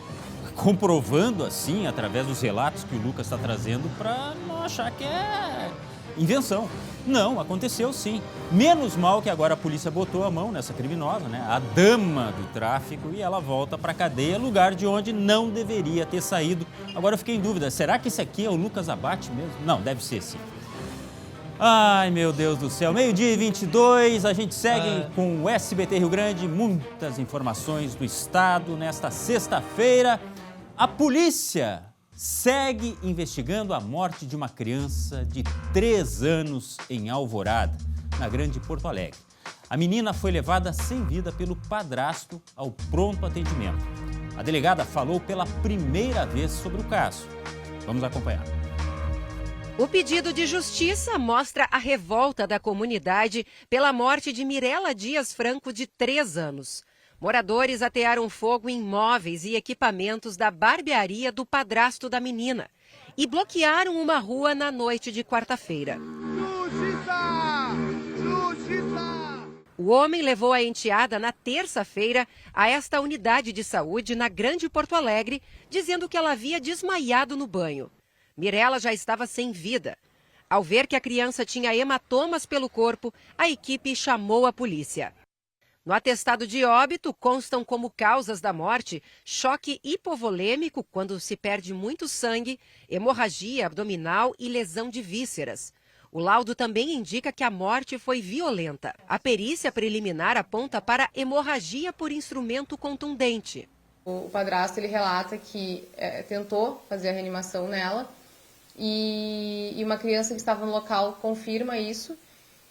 Speaker 1: comprovando assim, através dos relatos que o Lucas está trazendo, para não achar que é invenção. Não, aconteceu sim. Menos mal que agora a polícia botou a mão nessa criminosa, né? A dama do tráfico, e ela volta para a cadeia, lugar de onde não deveria ter saído. Agora eu fiquei em dúvida, será que esse aqui é o Lucas Abate mesmo? Não, deve ser sim. Ai, meu Deus do céu, 12h22, a gente segue com o SBT Rio Grande, muitas informações do estado nesta sexta-feira. A polícia segue investigando a morte de uma criança de 3 anos em Alvorada, na Grande Porto Alegre. A menina foi levada sem vida pelo padrasto ao pronto atendimento. A delegada falou pela primeira vez sobre o caso. Vamos acompanhar.
Speaker 10: O pedido de justiça mostra a revolta da comunidade pela morte de Mirela Dias Franco, de 3 anos. Moradores atearam fogo em móveis e equipamentos da barbearia do padrasto da menina e bloquearam uma rua na noite de quarta-feira. Justiça! Justiça! O homem levou a enteada na terça-feira a esta unidade de saúde na Grande Porto Alegre, dizendo que ela havia desmaiado no banho. Mirela já estava sem vida. Ao ver que a criança tinha hematomas pelo corpo, a equipe chamou a polícia. No atestado de óbito constam como causas da morte choque hipovolêmico, quando se perde muito sangue, hemorragia abdominal e lesão de vísceras. O laudo também indica que a morte foi violenta. A perícia preliminar aponta para hemorragia por instrumento contundente.
Speaker 11: O padrasto ele relata que tentou fazer a reanimação nela e uma criança que estava no local confirma isso.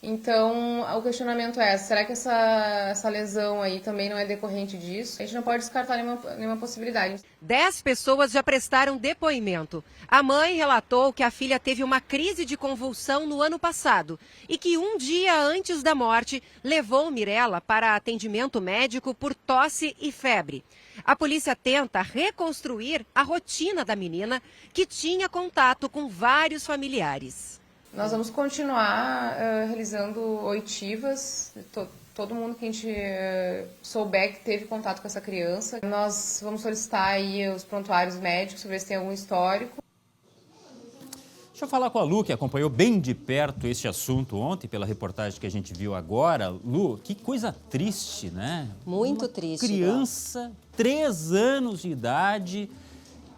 Speaker 11: Então, o questionamento é, será que essa lesão aí também não é decorrente disso? A gente não pode descartar nenhuma possibilidade.
Speaker 10: 10 pessoas já prestaram depoimento. A mãe relatou que a filha teve uma crise de convulsão no ano passado e que um dia antes da morte levou Mirella para atendimento médico por tosse e febre. A polícia tenta reconstruir a rotina da menina, que tinha contato com vários familiares.
Speaker 11: Nós vamos continuar realizando oitivas, todo mundo que a gente souber que teve contato com essa criança. Nós vamos solicitar aí os prontuários médicos para ver se tem algum histórico.
Speaker 1: Deixa eu falar com a Lu, que acompanhou bem de perto este assunto ontem, pela reportagem que a gente viu agora. Lu, que coisa triste, né?
Speaker 3: Muito triste.
Speaker 1: Criança, 3 anos de idade.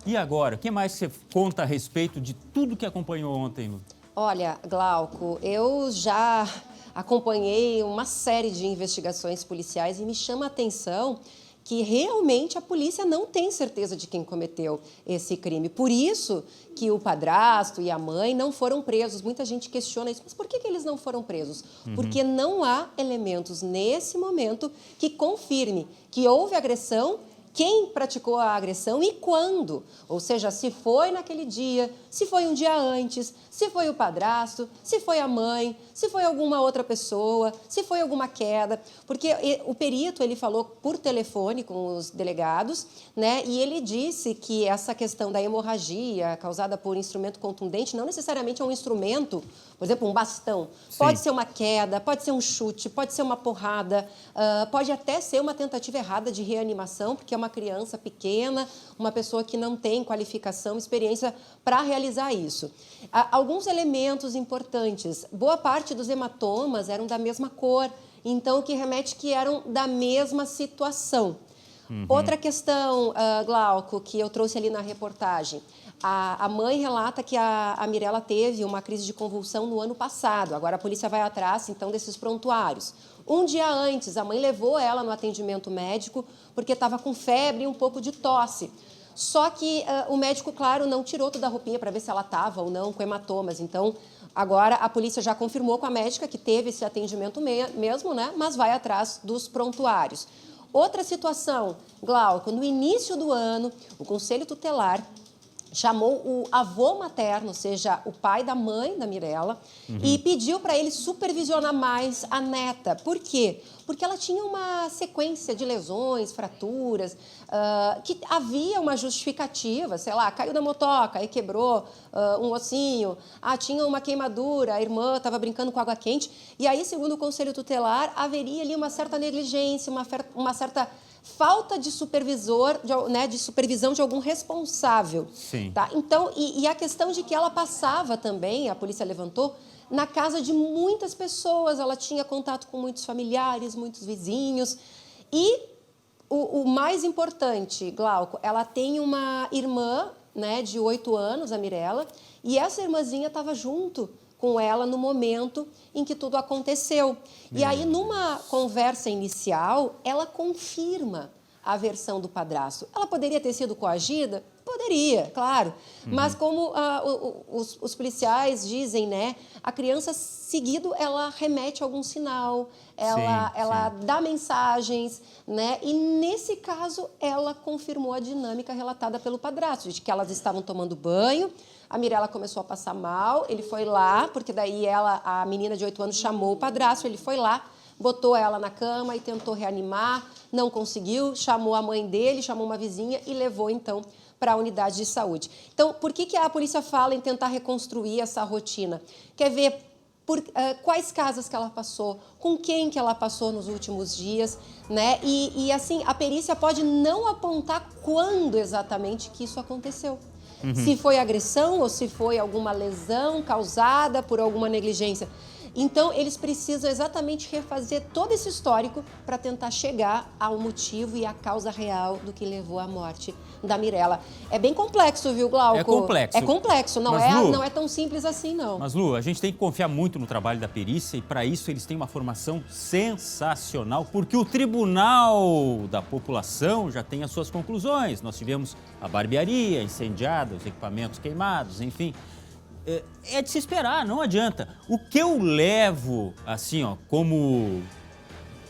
Speaker 1: E agora, o que mais você conta a respeito de tudo que acompanhou ontem, Lu?
Speaker 3: Olha, Glauco, eu já acompanhei uma série de investigações policiais e me chama a atenção que realmente a polícia não tem certeza de quem cometeu esse crime. Por isso que o padrasto e a mãe não foram presos. Muita gente questiona isso, mas por que eles não foram presos? Porque não há elementos nesse momento que confirme que houve agressão, quem praticou a agressão e quando. Ou seja, se foi naquele dia, se foi um dia antes, se foi o padrasto, se foi a mãe, se foi alguma outra pessoa, se foi alguma queda. Porque o perito, ele falou por telefone com os delegados, né? E ele disse que essa questão da hemorragia causada por instrumento contundente não necessariamente é um instrumento, por exemplo, um bastão. Sim. Pode ser uma queda, pode ser um chute, pode ser uma porrada, pode até ser uma tentativa errada de reanimação, porque é uma criança pequena, uma pessoa que não tem qualificação, experiência para realizar isso. Alguns elementos importantes. Boa parte dos hematomas eram da mesma cor, então o que remete que eram da mesma situação. Outra questão, Glauco, que eu trouxe ali na reportagem. A mãe relata que a Mirella teve uma crise de convulsão no ano passado. Agora a polícia vai atrás, então, desses prontuários. Um dia antes, a mãe levou ela no atendimento médico porque estava com febre e um pouco de tosse. Só que o médico, claro, não tirou toda a roupinha para ver se ela estava ou não com hematomas. Então, agora a polícia já confirmou com a médica que teve esse atendimento mesmo, né? Mas vai atrás dos prontuários. Outra situação, Glauco, no início do ano, o Conselho Tutelar chamou o avô materno, ou seja, o pai da mãe da Mirella, e pediu para ele supervisionar mais a neta. Por quê? Porque ela tinha uma sequência de lesões, fraturas, que havia uma justificativa, sei lá, caiu da motoca e quebrou um ossinho, tinha uma queimadura, a irmã estava brincando com água quente, e aí, segundo o Conselho Tutelar, haveria ali uma certa negligência, uma certa falta de supervisor, de supervisão de algum responsável.
Speaker 1: Sim.
Speaker 3: Tá? Então, e a questão de que ela passava também, a polícia levantou, na casa de muitas pessoas, ela tinha contato com muitos familiares, muitos vizinhos. E o mais importante, Glauco, ela tem uma irmã, né, de 8 anos, a Mirella, e essa irmãzinha estava junto com ela no momento em que tudo aconteceu. E aí, numa conversa inicial, ela confirma a versão do padrasto. Ela poderia ter sido coagida? Poderia, claro. Mas como os policiais dizem, né, a criança, seguido, ela remete algum sinal, ela dá mensagens, né? E, nesse caso, ela confirmou a dinâmica relatada pelo padrasto, de que elas estavam tomando banho, a Mirella começou a passar mal, ele foi lá, porque daí a menina de 8 anos chamou o padrasto, ele foi lá, botou ela na cama e tentou reanimar, não conseguiu, chamou a mãe dele, chamou uma vizinha e levou, então, para a unidade de saúde. Então, por que a polícia fala em tentar reconstruir essa rotina? Quer ver quais casas que ela passou, com quem que ela passou nos últimos dias, né? E assim, a perícia pode não apontar quando exatamente que isso aconteceu. Se foi agressão ou se foi alguma lesão causada por alguma negligência. Então, eles precisam exatamente refazer todo esse histórico para tentar chegar ao motivo e à causa real do que levou à morte da Mirella. É bem complexo, viu, Glauco?
Speaker 1: É complexo.
Speaker 3: É complexo, não,
Speaker 1: Lu,
Speaker 3: não é tão simples assim, não.
Speaker 1: Mas, Lu, a gente tem que confiar muito no trabalho da perícia e, para isso, eles têm uma formação sensacional, porque o Tribunal da População já tem as suas conclusões. Nós tivemos a barbearia incendiada, os equipamentos queimados, enfim. É de se esperar, não adianta. O que eu levo, assim, ó, como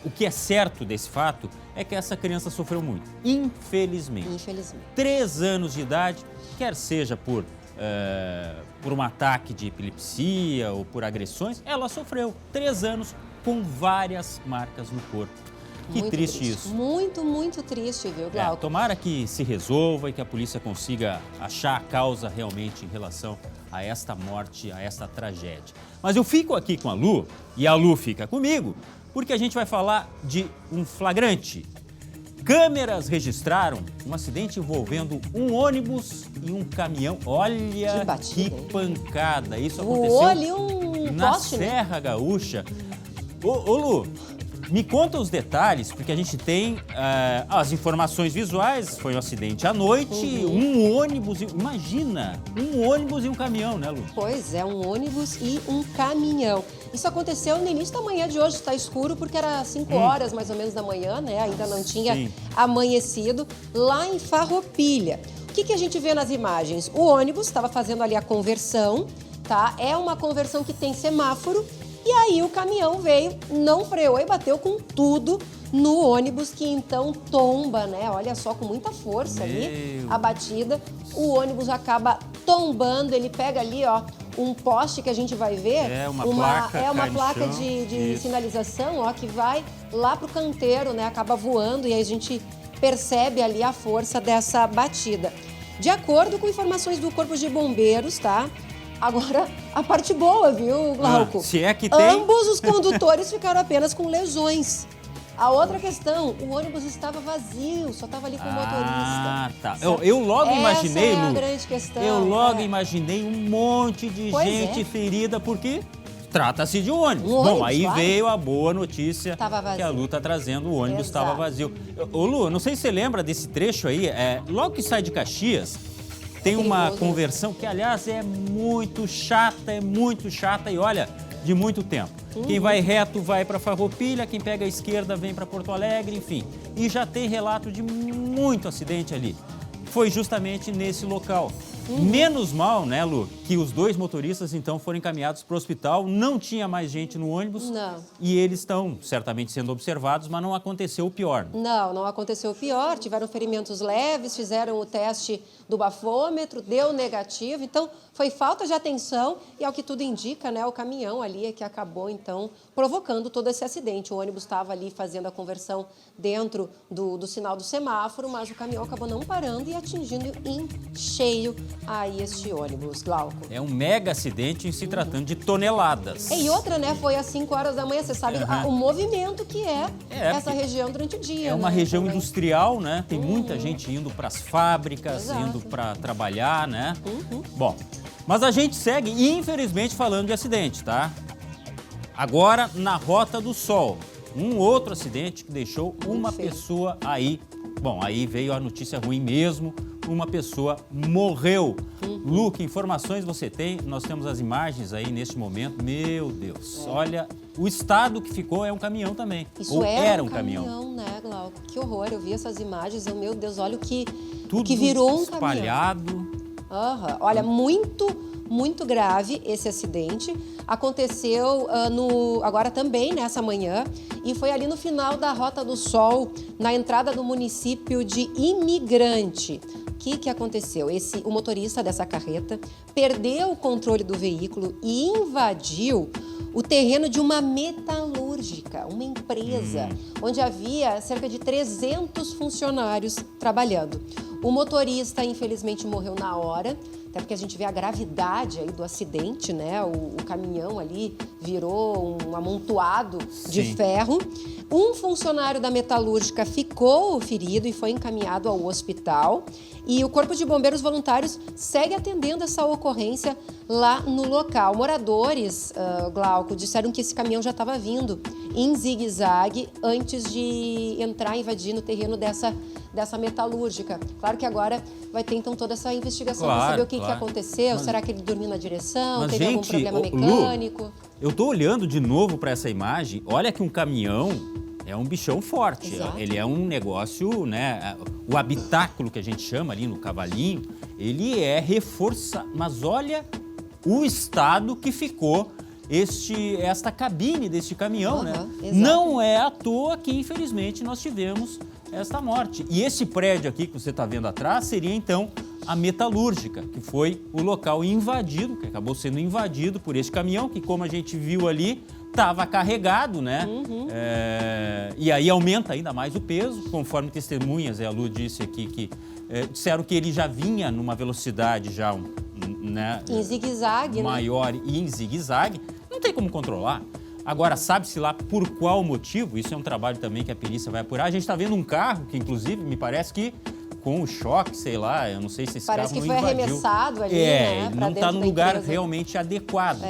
Speaker 1: o que é certo desse fato é que essa criança sofreu muito, infelizmente.
Speaker 3: Infelizmente.
Speaker 1: 3 anos de idade, quer seja por um ataque de epilepsia ou por agressões, ela sofreu 3 anos com várias marcas no corpo. Que
Speaker 3: Muito
Speaker 1: triste isso.
Speaker 3: Muito, muito triste, viu, Glauco?
Speaker 1: Tomara que se resolva e que a polícia consiga achar a causa realmente em relação a esta morte, a esta tragédia. Mas eu fico aqui com a Lu e a Lu fica comigo, porque a gente vai falar de um flagrante. Câmeras registraram um acidente envolvendo um ônibus e um caminhão. Olha que pancada. Isso aconteceu
Speaker 3: ali
Speaker 1: na
Speaker 3: poste,
Speaker 1: Serra
Speaker 3: né?
Speaker 1: Gaúcha. Ô Lu, me conta os detalhes, porque a gente tem as informações visuais. Foi um acidente à noite, um ônibus, imagina, um ônibus e um caminhão, né, Lu?
Speaker 3: Pois é, um ônibus e um caminhão. Isso aconteceu no início da manhã de hoje, está escuro porque era 5 horas mais ou menos da manhã, né? Ainda não tinha amanhecido, lá em Farroupilha. O que a gente vê nas imagens? O ônibus estava fazendo ali a conversão, tá? É uma conversão que tem semáforo. E aí o caminhão veio, não freou e bateu com tudo no ônibus, que então tomba, né? Olha só, com muita força ali, a batida. O ônibus acaba tombando, ele pega ali, ó, um poste que a gente vai ver.
Speaker 1: É uma placa
Speaker 3: de sinalização, ó, que vai lá pro canteiro, né? Acaba voando e aí a gente percebe ali a força dessa batida. De acordo com informações do Corpo de Bombeiros, tá? Agora, a parte boa, viu, Glauco?
Speaker 1: Se é que tem.
Speaker 3: Ambos os condutores ficaram apenas com lesões. A outra questão, o ônibus estava vazio, só estava ali com o motorista.
Speaker 1: Ah, tá. Eu logo imaginei,
Speaker 3: Essa é a
Speaker 1: Lu,
Speaker 3: grande questão.
Speaker 1: eu logo imaginei um monte de gente ferida, porque trata-se de um ônibus. Bom, aí veio a boa notícia que a Lu está trazendo, o ônibus estava vazio. Ô, Lu, não sei se você lembra desse trecho aí, logo que sai de Caxias, tem uma conversão que, aliás, é muito chata, e olha, de muito tempo. Quem vai reto vai para Farroupilha, quem pega a esquerda vem para Porto Alegre, enfim. E já tem relato de muito acidente ali. Foi justamente nesse local. Menos mal, né, Lu, que os 2 motoristas, então, foram encaminhados para o hospital. Não tinha mais gente no ônibus.
Speaker 3: Não.
Speaker 1: E eles estão certamente sendo observados, mas não aconteceu o pior.
Speaker 3: Não aconteceu o pior. Tiveram ferimentos leves, fizeram o teste do bafômetro, deu negativo. Então, foi falta de atenção e, ao que tudo indica, né, o caminhão ali é que acabou, então, provocando todo esse acidente. O ônibus estava ali fazendo a conversão dentro do sinal do semáforo, mas o caminhão acabou não parando e atingindo em cheio aí este ônibus, Glauco.
Speaker 1: É um mega acidente em se tratando de toneladas.
Speaker 3: E outra, né, foi às 5 horas da manhã, você sabe o movimento que é essa região durante o dia.
Speaker 1: É uma região
Speaker 3: também
Speaker 1: industrial, né? Tem muita gente indo para as fábricas, indo para trabalhar, né? Bom, mas a gente segue, infelizmente, falando de acidente, tá? Agora, na Rota do Sol, um outro acidente que deixou uma pessoa aí. Bom, aí veio a notícia ruim mesmo, uma pessoa morreu. Lu, que informações você tem? Nós temos as imagens aí neste momento. Meu Deus, olha, o estado que ficou é um caminhão também.
Speaker 3: Isso era um caminhão, né, Glauco? Que horror, eu vi essas imagens, meu Deus, olha o que virou um
Speaker 1: espalhado.
Speaker 3: Caminhão. Olha, muito grave esse acidente. Aconteceu agora também, nessa manhã, e foi ali no final da Rota do Sol, na entrada do município de Imigrante. O que aconteceu? O motorista dessa carreta perdeu o controle do veículo e invadiu o terreno de uma metalúrgica, uma empresa, onde havia cerca de 300 funcionários trabalhando. O motorista, infelizmente, morreu na hora, até porque a gente vê a gravidade aí do acidente, né? O caminhão ali virou um amontoado de ferro. Um funcionário da metalúrgica ficou ferido e foi encaminhado ao hospital. E o Corpo de Bombeiros Voluntários segue atendendo essa ocorrência lá no local. Moradores, Glauco, disseram que esse caminhão já estava vindo em zigue-zague antes de entrar e invadir no terreno dessa metalúrgica. Claro que agora vai ter então toda essa investigação para saber o que aconteceu. Será que ele dormiu na direção? Teve algum problema mecânico?
Speaker 1: Lu, eu tô olhando de novo para essa imagem. Olha que um caminhão é um bichão forte.
Speaker 3: Exato.
Speaker 1: Ele é um negócio, né? O habitáculo que a gente chama ali no cavalinho, ele é reforçado. Mas olha o estado que ficou esta cabine deste caminhão, né?
Speaker 3: Exato.
Speaker 1: Não é à toa que, infelizmente, nós tivemos esta morte. E esse prédio aqui que você está vendo atrás seria, então, a metalúrgica, que foi o local invadido, que acabou sendo invadido por esse caminhão, que, como a gente viu ali, estava carregado, né? E aí aumenta ainda mais o peso, conforme testemunhas, a Lu disse aqui, que disseram que ele já vinha numa velocidade já, né?
Speaker 3: Em zigue-zague,
Speaker 1: maior,
Speaker 3: né?
Speaker 1: E em zigue-zague. Não tem como controlar. Agora, sabe-se lá por qual motivo? Isso é um trabalho também que a perícia vai apurar. A gente está vendo um carro que, inclusive, me parece que com o choque, sei lá, eu não sei se esse carro não invadiu.
Speaker 3: Parece que foi arremessado ali, né?
Speaker 1: Ele não está no lugar realmente adequado.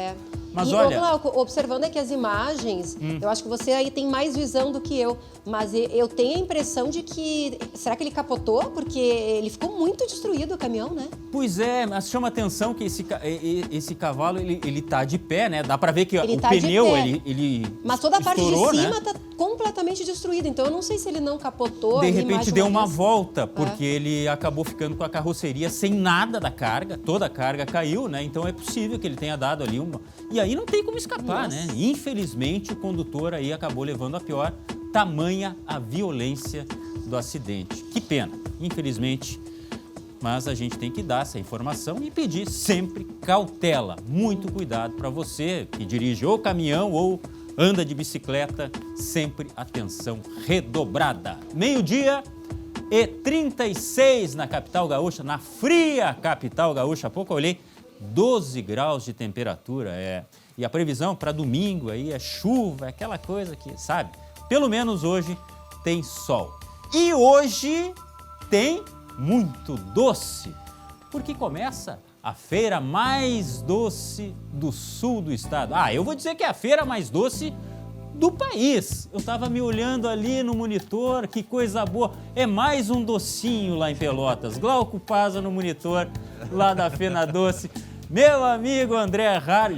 Speaker 1: Mas olha...
Speaker 3: Glauco, observando aqui as imagens, eu acho que você aí tem mais visão do que eu, mas eu tenho a impressão de que... Será que ele capotou? Porque ele ficou muito destruído, o caminhão, né?
Speaker 1: Pois é, mas chama atenção que esse cavalo, ele tá de pé, né? Dá pra ver que
Speaker 3: ele
Speaker 1: o
Speaker 3: tá
Speaker 1: pneu, ele
Speaker 3: mas toda a parte de
Speaker 1: estourou,
Speaker 3: cima
Speaker 1: né?
Speaker 3: tá completamente destruída, então eu não sei se ele não capotou.
Speaker 1: De repente deu uma volta, porque ele acabou ficando com a carroceria sem nada da carga, toda a carga caiu, né? Então é possível que ele tenha dado ali uma... E aí não tem como escapar, né? Infelizmente o condutor aí acabou levando a pior, tamanha a violência do acidente. Que pena, infelizmente, mas a gente tem que dar essa informação e pedir sempre cautela, muito cuidado para você que dirige ou caminhão ou anda de bicicleta, sempre atenção redobrada. 12h36 na capital gaúcha, na fria capital gaúcha. Há pouco eu olhei, 12 graus de temperatura, E a previsão para domingo aí é chuva, é aquela coisa que, sabe? Pelo menos hoje tem sol. E hoje tem muito doce, porque começa a feira mais doce do sul do estado. Eu vou dizer que é a feira mais doce do país. Eu estava me olhando ali no monitor, que coisa boa. É mais um docinho lá em Pelotas. Glauco Paza no monitor lá da FenaDoce. Meu amigo André Harry,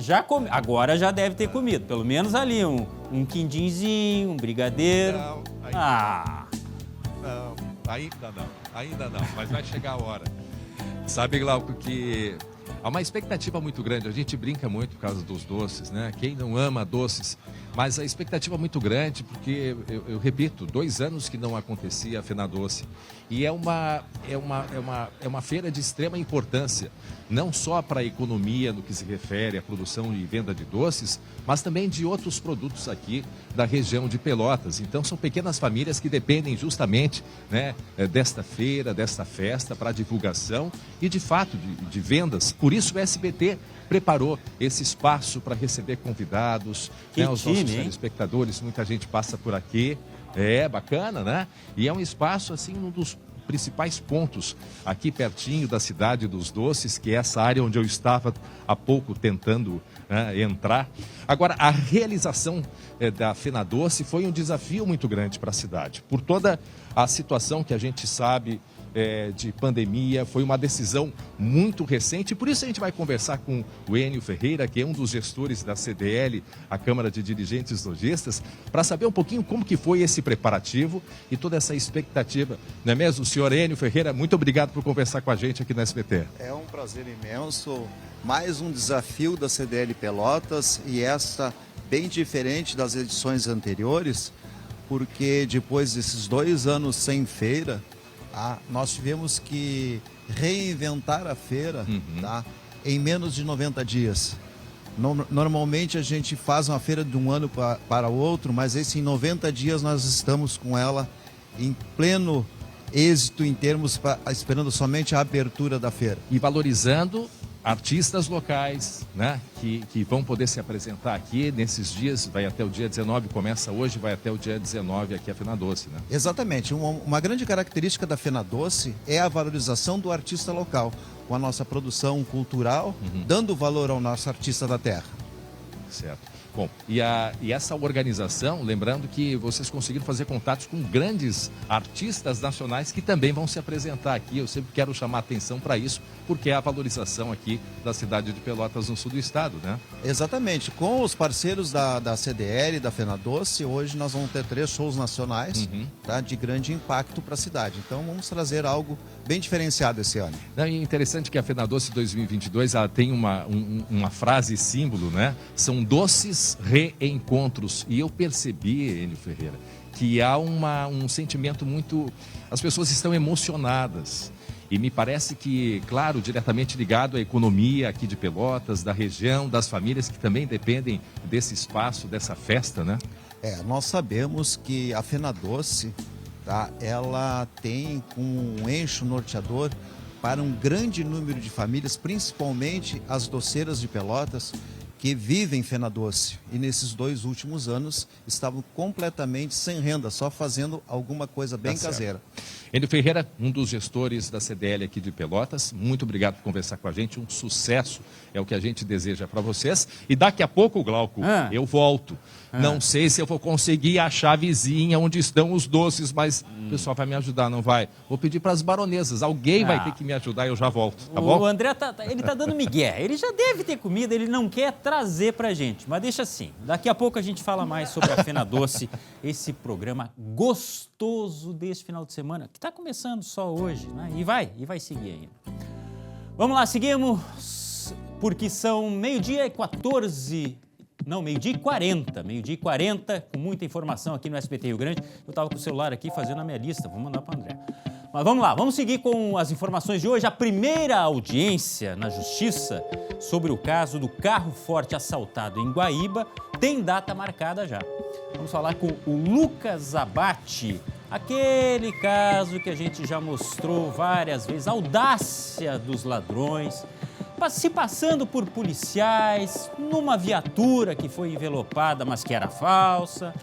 Speaker 1: agora já deve ter comido, pelo menos ali um quindinzinho, um brigadeiro.
Speaker 4: Não, ainda não, mas vai chegar a hora. Sabe, Glauco, que há uma expectativa muito grande, a gente brinca muito por causa dos doces, né? Quem não ama doces, mas a expectativa é muito grande, porque, eu repito, 2 anos que não acontecia a FenaDoce. E é uma feira de extrema importância, não só para a economia no que se refere à produção e venda de doces, mas também de outros produtos aqui da região de Pelotas. Então são pequenas famílias que dependem justamente, né, desta feira, desta festa para divulgação e de fato de vendas. Por isso o SBT preparou esse espaço para receber convidados, né, os nossos telespectadores, muita gente passa por aqui. É bacana, né? E é um espaço, assim, um dos principais pontos aqui pertinho da Cidade dos Doces, que é essa área onde eu estava há pouco tentando entrar. Agora, a realização da FenaDoce foi um desafio muito grande para a cidade, por toda a situação que a gente sabe de pandemia. Foi uma decisão muito recente, por isso a gente vai conversar com o Enio Ferreira, que é um dos gestores da CDL, a Câmara de Dirigentes Lojistas, para saber um pouquinho como que foi esse preparativo e toda essa expectativa, não é mesmo? Senhor Enio Ferreira, muito obrigado por conversar com a gente aqui no SBT.
Speaker 12: É um prazer imenso, mais um desafio da CDL Pelotas, e esta bem diferente das edições anteriores, porque depois desses 2 anos sem feira, nós tivemos que reinventar a feira, em menos de 90 dias. Normalmente a gente faz uma feira de um ano para o outro, mas em 90 dias nós estamos com ela em pleno êxito em termos, esperando somente a abertura da feira.
Speaker 4: E valorizando artistas locais, né, que vão poder se apresentar aqui nesses dias, vai até o dia 19, começa hoje, vai até o dia 19 aqui a Fenadoce, né?
Speaker 12: Exatamente. Uma grande característica da Fenadoce é a valorização do artista local, com a nossa produção cultural, dando valor ao nosso artista da terra.
Speaker 4: Certo. Bom, e essa organização, lembrando que vocês conseguiram fazer contatos com grandes artistas nacionais que também vão se apresentar aqui. Eu sempre quero chamar a atenção para isso, porque é a valorização aqui da cidade de Pelotas, no sul do estado, né?
Speaker 12: Exatamente. Com os parceiros da CDL, da Fenadoce, hoje nós vamos ter 3 shows nacionais, tá, de grande impacto para a cidade. Então vamos trazer algo bem diferenciado esse ano.
Speaker 4: É interessante que a Fenadoce 2022 ela tem uma frase símbolo, né? São doces reencontros. E eu percebi, Enio Ferreira, que há um sentimento muito... As pessoas estão emocionadas. E me parece que, claro, diretamente ligado à economia aqui de Pelotas, da região, das famílias que também dependem desse espaço, dessa festa, né?
Speaker 12: Nós sabemos que a Fenadoce, tá, ela tem um eixo norteador para um grande número de famílias, principalmente as doceiras de Pelotas, que vivem em Fenadoce e nesses 2 últimos anos estavam completamente sem renda, só fazendo alguma coisa bem caseira.
Speaker 4: Enio Ferreira, um dos gestores da CDL aqui de Pelotas, muito obrigado por conversar com a gente, um sucesso é o que a gente deseja para vocês. E daqui a pouco, Glauco, eu volto. Não sei se eu vou conseguir achar a vizinha onde estão os doces, mas o pessoal vai me ajudar, não vai? Vou pedir para as baronesas, alguém vai ter que me ajudar e eu já volto, tá bom?
Speaker 1: O André ele tá dando migué, ele já deve ter comida, ele não quer trazer pra gente, mas deixa assim, daqui a pouco a gente fala mais sobre a Fenadoce, esse programa gostoso desse final de semana, que está começando só hoje, né? E vai seguir ainda. Vamos lá, seguimos, porque são meio-dia e 40, com muita informação aqui no SBT Rio Grande. Eu estava com o celular aqui fazendo a minha lista, vou mandar para o André. Mas vamos lá, vamos seguir com as informações de hoje. A primeira audiência na Justiça sobre o caso do carro forte assaltado em Guaíba tem data marcada já. Vamos falar com o Lucas Abate, aquele caso que a gente já mostrou várias vezes, a audácia dos ladrões, se passando por policiais, numa viatura que foi envelopada, mas que era falsa,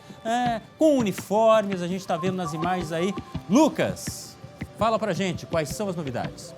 Speaker 1: com uniformes, a gente está vendo nas imagens aí. Lucas, fala pra gente quais são as novidades.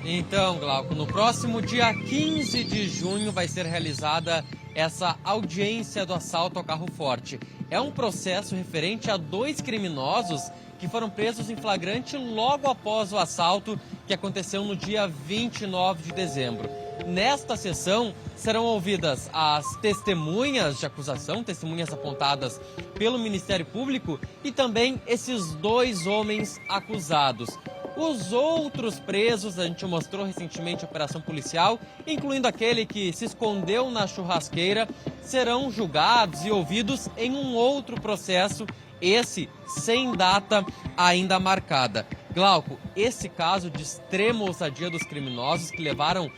Speaker 2: Então, Glauco, no próximo dia 15 de junho vai ser realizada essa audiência do assalto ao carro forte. É um processo referente a 2 criminosos que foram presos em flagrante logo após o assalto que aconteceu no dia 29 de dezembro. Nesta sessão serão ouvidas as testemunhas de acusação, testemunhas apontadas pelo Ministério Público e também esses 2 homens acusados. Os outros presos, a gente mostrou recentemente a operação policial, incluindo aquele que se escondeu na churrasqueira, serão julgados e ouvidos em um outro processo, esse sem data ainda marcada. Glauco, esse caso de extrema ousadia dos criminosos que levaram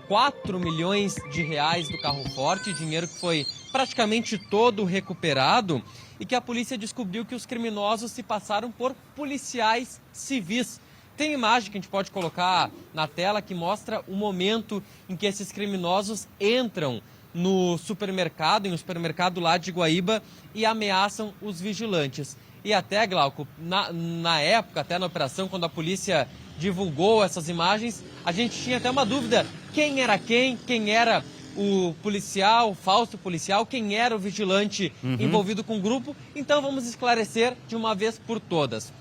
Speaker 2: 4 milhões de reais do carro forte, dinheiro que foi praticamente todo recuperado, e que a polícia descobriu que os criminosos se passaram por policiais civis. Tem imagem que a gente pode colocar na tela que mostra o momento em que esses criminosos entram no supermercado, em um supermercado lá de Guaíba, e ameaçam os vigilantes. E até, Glauco, na época, até na operação, quando a polícia divulgou essas imagens, a gente tinha até uma dúvida, quem era quem era o policial, o falso policial, quem era o vigilante envolvido com o grupo. Então vamos esclarecer de uma vez por todas.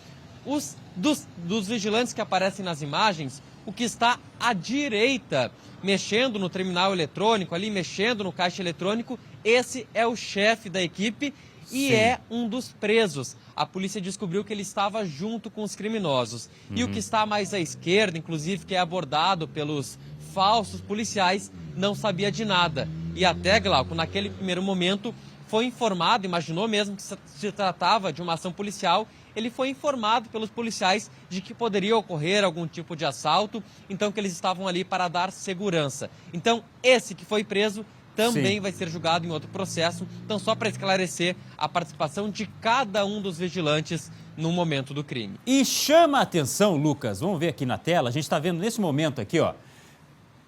Speaker 2: Dos vigilantes que aparecem nas imagens, o que está à direita, mexendo no terminal eletrônico, ali mexendo no caixa eletrônico, esse é o chefe da equipe e é um dos presos. A polícia descobriu que ele estava junto com os criminosos. E o que está mais à esquerda, inclusive, que é abordado pelos falsos policiais, não sabia de nada. E até, Glauco, naquele primeiro momento, foi informado, imaginou mesmo que se tratava de uma ação policial, ele foi informado pelos policiais de que poderia ocorrer algum tipo de assalto, então que eles estavam ali para dar segurança. Então, esse que foi preso também vai ser julgado em outro processo. Então, só para esclarecer a participação de cada um dos vigilantes no momento do crime.
Speaker 1: E chama a atenção, Lucas, vamos ver aqui na tela, a gente está vendo nesse momento aqui, ó,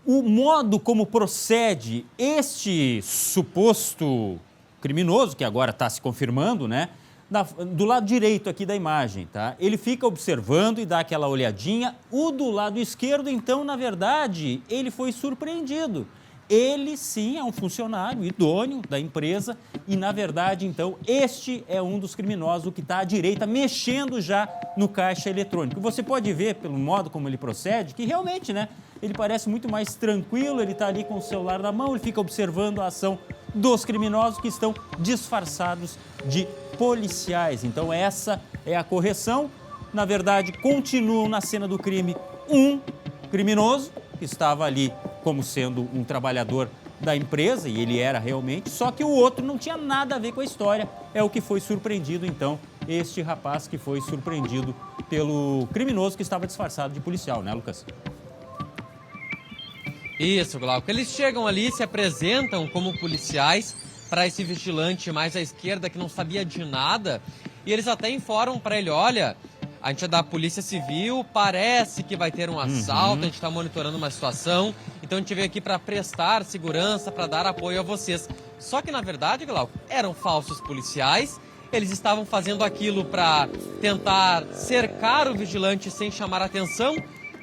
Speaker 1: o modo como procede este suposto criminoso, que agora está se confirmando, né? Do lado direito aqui da imagem, tá? Ele fica observando e dá aquela olhadinha. O do lado esquerdo, então, na verdade, ele foi surpreendido. Ele, sim, é um funcionário idôneo da empresa e, na verdade, então, este é um dos criminosos, o que está à direita, mexendo já no caixa eletrônico. Você pode ver, pelo modo como ele procede, que realmente, né, ele parece muito mais tranquilo, ele está ali com o celular na mão, ele fica observando a ação dos criminosos que estão disfarçados de policiais. Então, essa é a correção. Na verdade, continuam na cena do crime um criminoso que estava ali como sendo um trabalhador da empresa, e ele era realmente, só que o outro não tinha nada a ver com a história, é o que foi surpreendido, então, este rapaz que foi surpreendido pelo criminoso que estava disfarçado de policial, né, Lucas?
Speaker 2: Isso, Glauco. Eles chegam ali, se apresentam como policiais para esse vigilante mais à esquerda que não sabia de nada, e eles até informam para ele, olha, a gente é da Polícia Civil, parece que vai ter um assalto, a gente está monitorando uma situação, então a gente veio aqui para prestar segurança, para dar apoio a vocês. Só que, na verdade, Glauco, eram falsos policiais, eles estavam fazendo aquilo para tentar cercar o vigilante sem chamar atenção,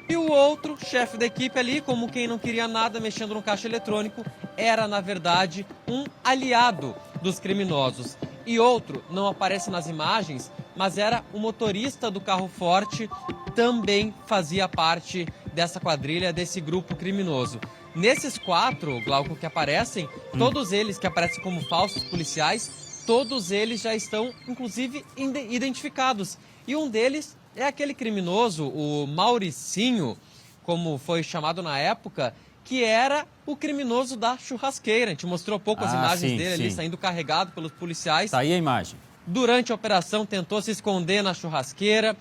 Speaker 2: e o outro, chefe da equipe ali, como quem não queria nada, mexendo no caixa eletrônico, era, na verdade, um aliado dos criminosos. E outro, não aparece nas imagens, mas era o motorista do carro forte, também fazia parte dessa quadrilha, desse grupo criminoso. Nesses 4, Glauco, que aparecem, todos eles que aparecem como falsos policiais, todos eles já estão, inclusive, identificados. E um deles é aquele criminoso, o Mauricinho, como foi chamado na época, que era o criminoso da churrasqueira. A gente mostrou pouco as imagens dele ali, saindo carregado pelos policiais.
Speaker 1: Tá aí a imagem.
Speaker 2: Durante a operação, tentou se esconder na churrasqueira.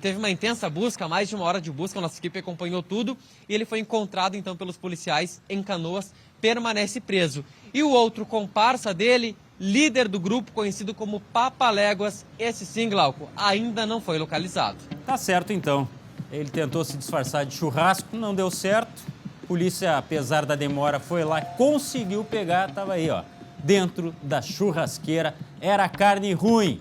Speaker 2: Teve uma intensa busca, mais de 1 hora de busca, a nossa equipe acompanhou tudo. E ele foi encontrado, então, pelos policiais em Canoas, permanece preso. E o outro comparsa dele, líder do grupo, conhecido como Papaléguas, esse sim, Glauco, ainda não foi localizado.
Speaker 1: Tá certo, então. Ele tentou se disfarçar de churrasco, não deu certo. A polícia, apesar da demora, foi lá, conseguiu pegar, estava aí, ó, dentro da churrasqueira. Era carne ruim.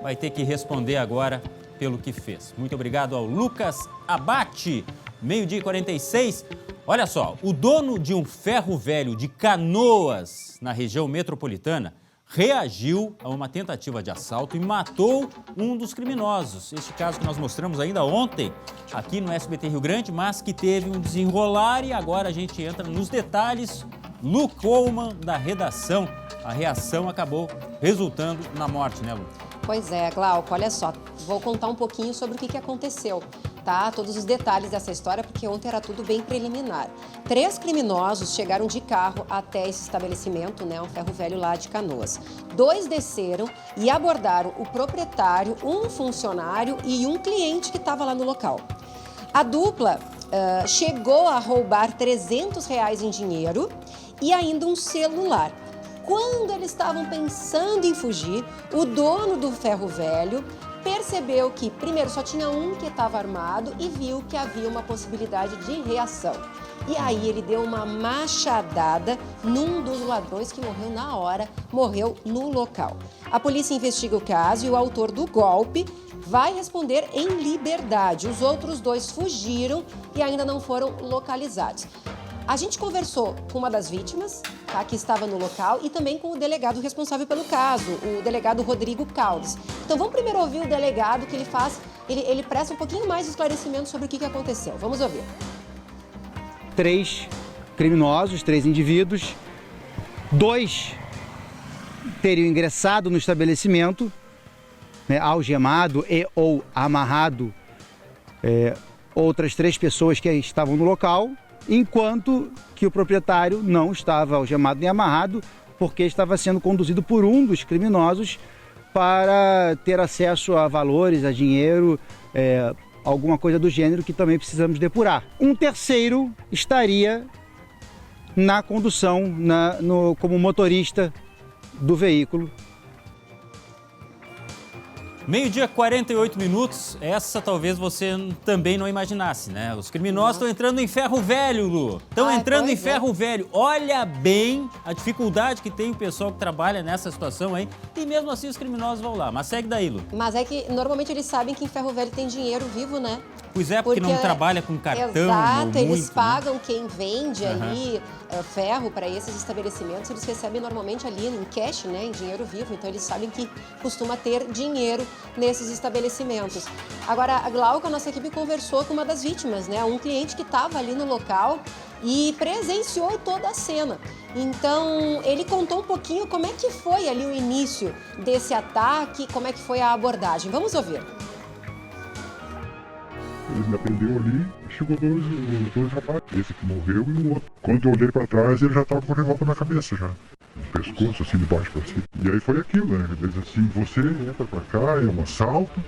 Speaker 1: Vai ter que responder agora pelo que fez. Muito obrigado ao Lucas Abate, 12h46. Olha só, o dono de um ferro velho de Canoas, na região metropolitana, reagiu a uma tentativa de assalto e matou um dos criminosos. Este caso que nós mostramos ainda ontem aqui no SBT Rio Grande, mas que teve um desenrolar e agora a gente entra nos detalhes. Lu Coleman, da redação, a reação acabou resultando na morte, né, Lu?
Speaker 3: Pois é, Glauco, olha só, vou contar um pouquinho sobre o que aconteceu, tá? Todos os detalhes dessa história, porque ontem era tudo bem preliminar. 3 criminosos chegaram de carro até esse estabelecimento, né, um ferro velho lá de Canoas. 2 desceram e abordaram o proprietário, um funcionário e um cliente que estava lá no local. A dupla chegou a roubar R$300 em dinheiro e ainda um celular. Quando eles estavam pensando em fugir, o dono do ferro velho percebeu que, primeiro, só tinha um que estava armado e viu que havia uma possibilidade de reação. E aí ele deu uma machadada num dos ladrões que morreu na hora, morreu no local. A polícia investiga o caso e o autor do golpe vai responder em liberdade. Os outros 2 fugiram e ainda não foram localizados. A gente conversou com uma das vítimas, tá, que estava no local, e também com o delegado responsável pelo caso, o delegado Rodrigo Caldes. Então vamos primeiro ouvir o delegado, que ele presta um pouquinho mais de esclarecimento sobre o que aconteceu. Vamos ouvir.
Speaker 13: 3 criminosos, 3 indivíduos, 2 teriam ingressado no estabelecimento, né, algemado e ou amarrado outras 3 pessoas que estavam no local, enquanto que o proprietário não estava algemado nem amarrado, porque estava sendo conduzido por um dos criminosos para ter acesso a valores, a dinheiro, alguma coisa do gênero que também precisamos depurar. Um terceiro estaria na condução, como motorista do veículo.
Speaker 1: Meio-dia, 48 minutos. Essa talvez você também não imaginasse, né? Os criminosos estão entrando em ferro velho, Lu. Estão entrando em ferro velho. Olha bem a dificuldade que tem o pessoal que trabalha nessa situação aí. E mesmo assim os criminosos vão lá. Mas segue daí, Lu.
Speaker 3: Mas é que normalmente eles sabem que em ferro velho tem dinheiro vivo, né?
Speaker 1: Pois é, porque não trabalha com cartão.
Speaker 3: Exato, eles
Speaker 1: muito,
Speaker 3: pagam
Speaker 1: né?
Speaker 3: Quem vende ali ferro para esses estabelecimentos, eles recebem normalmente ali em cash, né, em dinheiro vivo, então eles sabem que costuma ter dinheiro nesses estabelecimentos. Agora, a Glauco, a nossa equipe conversou com uma das vítimas, né, um cliente que estava ali no local e presenciou toda a cena. Então, ele contou um pouquinho como é que foi ali o início desse ataque, como é que foi a abordagem. Vamos ouvir.
Speaker 14: Ele me atendeu ali, chegou dois rapazes, esse que morreu e o outro. Quando eu olhei pra trás, ele já estava com o revólver na cabeça já. No pescoço, assim, de baixo pra cima. E aí foi aquilo, né? Ele disse assim, você entra pra cá, é um assalto,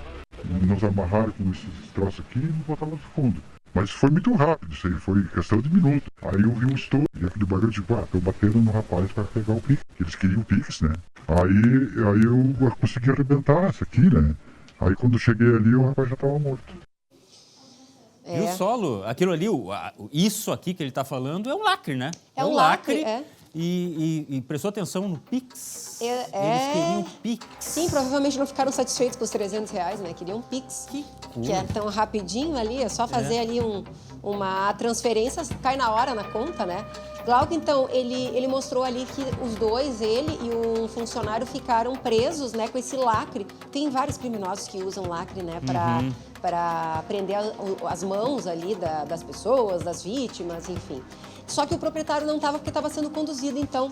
Speaker 14: nos amarraram com esses troços aqui e nos botaram no fundo. Mas foi muito rápido isso aí, foi questão de minutos. Aí eu vi um estouro, e aquele barulho de tô batendo no rapaz para pegar o Pix. Eles queriam o Pix, né? Aí eu consegui arrebentar essa aqui, né? Aí quando eu cheguei ali, o rapaz já estava morto.
Speaker 1: E o solo, aquilo ali, isso aqui que ele está falando é um lacre, né?
Speaker 3: É um lacre.
Speaker 1: E prestou atenção no Pix?
Speaker 3: Eles
Speaker 1: queriam Pix.
Speaker 3: Sim, provavelmente não ficaram satisfeitos com os R$300, né? Queriam Pix, que é tão rapidinho ali, é só fazer ali uma transferência, cai na hora na conta, né? Glauco, então, ele mostrou ali que os dois, ele e um funcionário, ficaram presos, né, com esse lacre. Tem vários criminosos que usam lacre, né, para prender as mãos ali das pessoas, das vítimas, enfim. Só que o proprietário não estava porque estava sendo conduzido, então,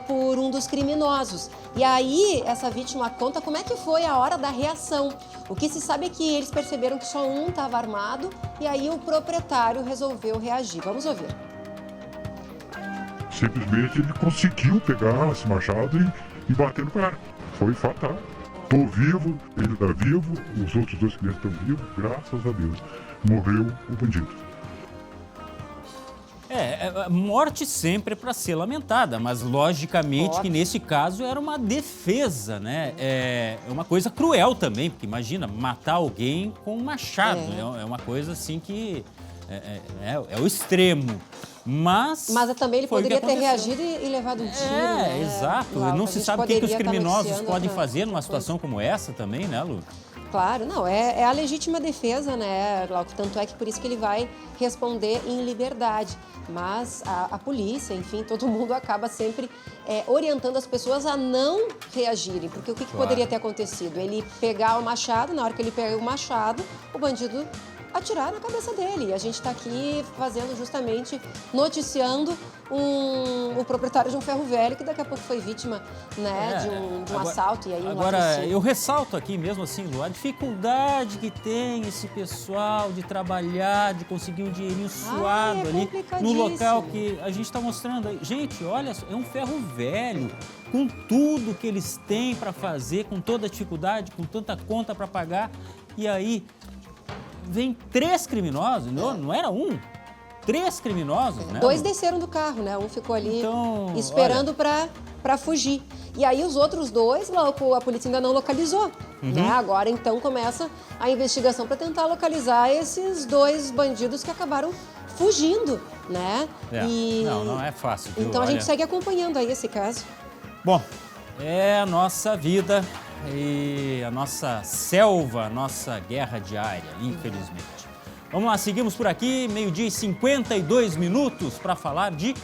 Speaker 3: por um dos criminosos. E aí, essa vítima conta como é que foi a hora da reação. O que se sabe é que eles perceberam que só um estava armado e aí o proprietário resolveu reagir. Vamos ouvir.
Speaker 14: Simplesmente ele conseguiu pegar esse machado e bater no cara. Foi fatal. Tô vivo, ele tá vivo, os outros dois clientes estão vivos, graças a Deus. Morreu o bandido.
Speaker 1: Morte sempre é para ser lamentada, mas logicamente que nesse caso era uma defesa, né? É uma coisa cruel também, porque imagina, matar alguém com um machado, é uma coisa assim que é o extremo. Mas
Speaker 3: também ele poderia ter reagido e levado um tiro, né?
Speaker 1: Exato. Não se sabe o que os criminosos podem fazer numa situação como essa também, né, Lu?
Speaker 3: Claro, não, é a legítima defesa, né, Glauco? Tanto é que por isso que ele vai responder em liberdade. Mas a polícia, enfim, todo mundo acaba sempre orientando as pessoas a não reagirem. Porque o que poderia ter acontecido? Ele pegar o machado, na hora que ele pega o machado, o bandido atirar na cabeça dele. E a gente está aqui fazendo justamente, noticiando o proprietário de um ferro velho que daqui a pouco foi vítima, né, de um assalto. E aí
Speaker 1: agora, eu ressalto aqui mesmo assim, Lu, a dificuldade que tem esse pessoal de trabalhar, de conseguir um dinheirinho suado ali no local que a gente está mostrando aí. Gente, olha, é um ferro velho, com tudo que eles têm para fazer, com toda a dificuldade, com tanta conta para pagar. E aí vem 3 criminosos, não era um, 3 criminosos, né?
Speaker 3: 2 desceram do carro, né? Um ficou ali esperando para fugir. E aí os outros 2, a polícia ainda não localizou, né? Agora então começa a investigação para tentar localizar esses 2 bandidos que acabaram fugindo, né?
Speaker 1: Não é fácil. Viu?
Speaker 3: Então a gente segue acompanhando aí esse caso.
Speaker 1: Bom, é a nossa vida e a nossa selva, a nossa guerra diária, infelizmente. Vamos lá, seguimos por aqui, meio-dia e 52 minutos para falar de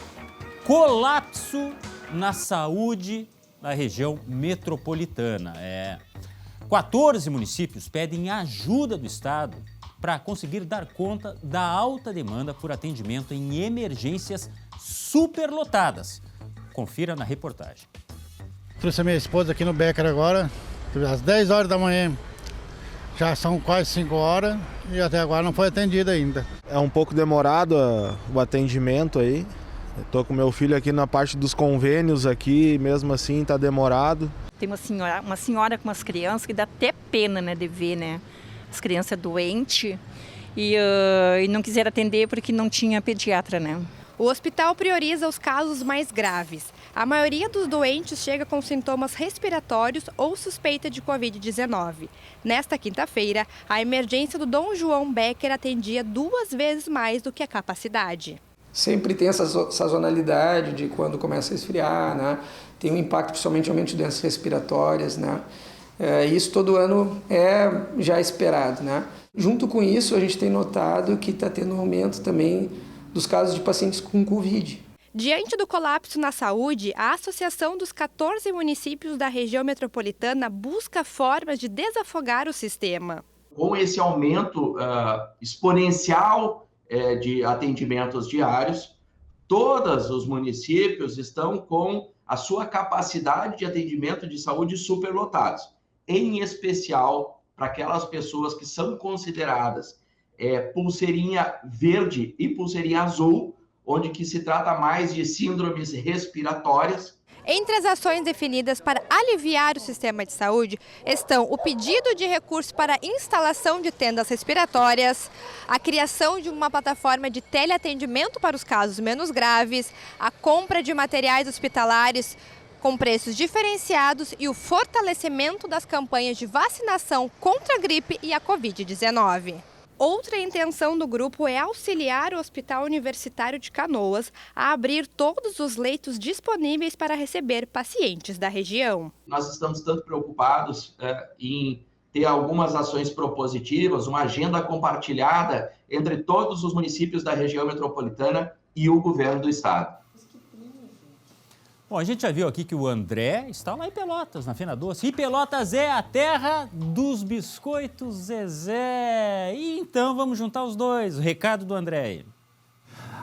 Speaker 1: colapso na saúde da região metropolitana. 14 municípios pedem ajuda do Estado para conseguir dar conta da alta demanda por atendimento em emergências superlotadas. Confira na reportagem.
Speaker 15: Trouxe a minha esposa aqui no Becker agora, às 10 horas da manhã. Já são quase 5 horas e até agora não foi atendida ainda.
Speaker 16: É um pouco demorado o atendimento aí. Estou com meu filho aqui na parte dos convênios aqui, mesmo assim está demorado.
Speaker 17: Tem uma senhora com umas crianças que dá até pena, né, de ver, né? As crianças doentes e não quiseram atender porque não tinha pediatra, né?
Speaker 18: O hospital prioriza os casos mais graves. A maioria dos doentes chega com sintomas respiratórios ou suspeita de Covid-19. Nesta quinta-feira, a emergência do Dom João Becker atendia 2 vezes mais do que a capacidade.
Speaker 19: Sempre tem essa sazonalidade de quando começa a esfriar, né? Tem um impacto principalmente no aumento de doenças respiratórias, né? Isso todo ano é já esperado, né? Junto com isso, a gente tem notado que está tendo um aumento também dos casos de pacientes com Covid.
Speaker 18: Diante do colapso na saúde, a Associação dos 14 municípios da região metropolitana busca formas de desafogar o sistema.
Speaker 20: Com esse aumento exponencial de atendimentos diários, todos os municípios estão com a sua capacidade de atendimento de saúde superlotados, em especial para aquelas pessoas que são consideradas pulseirinha verde e pulseirinha azul, onde que se trata mais de síndromes respiratórias.
Speaker 18: Entre as ações definidas para aliviar o sistema de saúde estão o pedido de recursos para instalação de tendas respiratórias, a criação de uma plataforma de teleatendimento para os casos menos graves, a compra de materiais hospitalares com preços diferenciados e o fortalecimento das campanhas de vacinação contra a gripe e a Covid-19. Outra intenção do grupo é auxiliar o Hospital Universitário de Canoas a abrir todos os leitos disponíveis para receber pacientes da região.
Speaker 20: Nós estamos tanto preocupados em ter algumas ações propositivas, uma agenda compartilhada entre todos os municípios da região metropolitana e o governo do estado.
Speaker 1: Bom, a gente já viu aqui que o André está lá em Pelotas, na Fena Doce. E Pelotas é a terra dos biscoitos Zezé. E então vamos juntar os dois. O recado do André.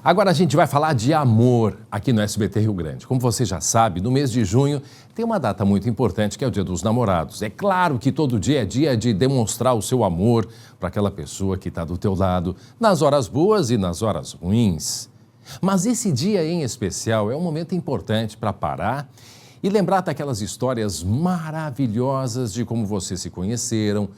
Speaker 21: Agora a gente vai falar de amor aqui no SBT Rio Grande. Como você já sabe, no mês de junho tem uma data muito importante que é o Dia dos Namorados. É claro que todo dia é dia de demonstrar o seu amor para aquela pessoa que está do teu lado, nas horas boas e nas horas ruins. Mas esse dia em especial é um momento importante para parar e lembrar daquelas histórias maravilhosas de como vocês se conheceram,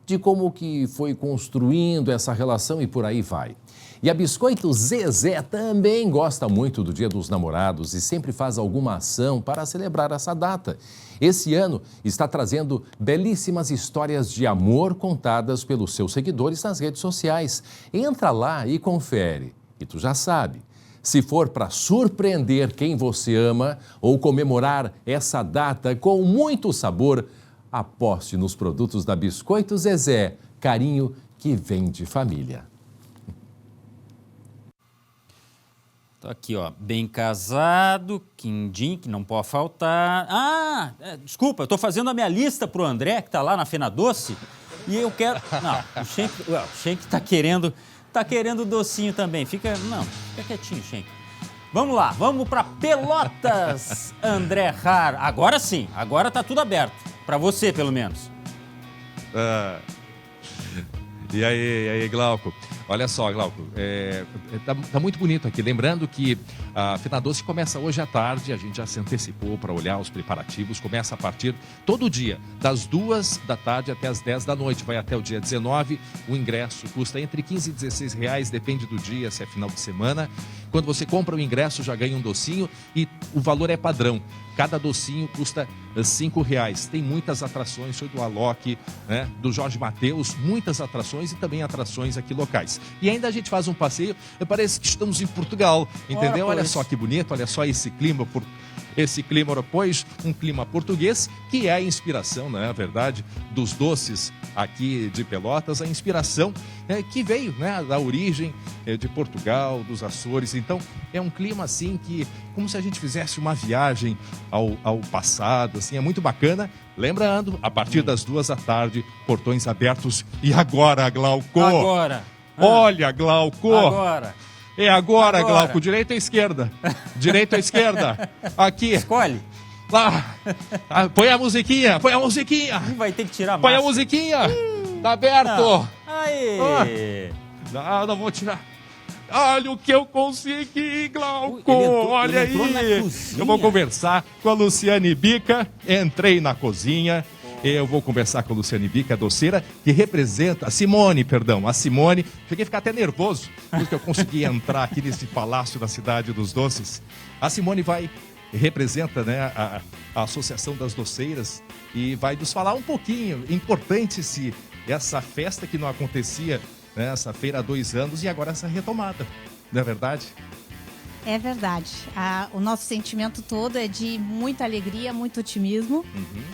Speaker 21: de como que foi construindo essa relação e por aí vai. E a Biscoito Zezé também gosta muito do Dia dos Namorados e sempre faz alguma ação para celebrar essa data. Esse ano está trazendo belíssimas histórias de amor contadas pelos seus seguidores nas redes sociais. Entra lá e confere. E tu já sabe. Se for para surpreender quem você ama ou comemorar essa data com muito sabor, aposte nos produtos da Biscoito Zezé, carinho que vem de família.
Speaker 1: Tô aqui, ó, bem casado, quindim, que não pode faltar. Desculpa, eu tô fazendo a minha lista pro André, que tá lá na Fena Doce, e eu quero... Não, o Schenck tá querendo docinho também. Fica quietinho, Schenck. Vamos lá, vamos para Pelotas, André Rar. Agora sim, agora tá tudo aberto. Para você, pelo menos.
Speaker 4: E aí, Glauco? Olha só, Glauco, tá muito bonito aqui. Lembrando que a Fena Doce começa hoje à tarde, a gente já se antecipou para olhar os preparativos. Começa a partir todo dia, das 2 da tarde até as 10 da noite. Vai até o dia 19. O ingresso custa entre 15 e 16 reais, depende do dia, se é final de semana. Quando você compra o ingresso, já ganha um docinho e o valor é padrão. Cada docinho custa R$5. Tem muitas atrações, foi do Alok, né, do Jorge Mateus, muitas atrações e também atrações aqui locais. E ainda a gente faz um passeio, parece que estamos em Portugal, entendeu? Olha só que bonito, olha só esse clima pois um clima português, que é a inspiração, não é a verdade, dos doces aqui de Pelotas, a inspiração que veio, né, da origem de Portugal, dos Açores. Então é um clima assim que, como se a gente fizesse uma viagem ao passado, assim, é muito bacana. Lembrando, a partir das 2 da tarde, portões abertos. E agora, Glauco?
Speaker 1: Agora.
Speaker 4: Olha, Glauco.
Speaker 1: Agora.
Speaker 4: É agora, Glauco. Direita ou esquerda? Direita ou esquerda? Aqui.
Speaker 1: Escolhe.
Speaker 4: Lá. Põe a musiquinha.
Speaker 1: Vai ter que tirar a
Speaker 4: Põe
Speaker 1: máscara.
Speaker 4: a musiquinha. Tá aberto.
Speaker 1: Aí.
Speaker 4: Não vou tirar. Olha o que eu consegui, Glauco. Olha aí. Eu vou conversar com a Luciane Bica. Entrei na cozinha. Eu vou conversar com a Luciane Bica, a doceira, que representa... A Simone. Cheguei a ficar até nervoso, porque eu consegui entrar aqui nesse palácio da Cidade dos Doces. A Simone representa, né, a Associação das Doceiras e vai nos falar um pouquinho. Importante essa festa que não acontecia, né, essa feira há 2 anos e agora essa retomada. Não é verdade?
Speaker 5: É verdade. O nosso sentimento todo é de muita alegria, muito otimismo.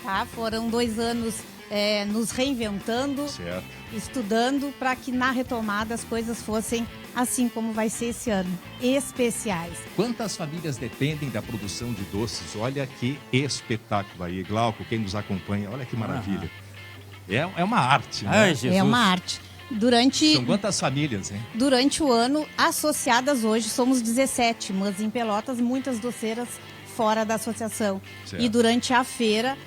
Speaker 5: Tá? Foram 2 anos nos reinventando,
Speaker 4: certo,
Speaker 5: estudando para que na retomada as coisas fossem assim como vai ser esse ano, especiais.
Speaker 4: Quantas famílias dependem da produção de doces? Olha que espetáculo aí, Glauco, quem nos acompanha, olha que maravilha. É uma arte, né?
Speaker 5: Ai, Jesus. É uma arte.
Speaker 4: São quantas famílias, hein?
Speaker 5: Durante o ano, associadas hoje, somos 17, mas em Pelotas, muitas doceiras fora da associação.
Speaker 4: Certo.
Speaker 5: E durante a feira,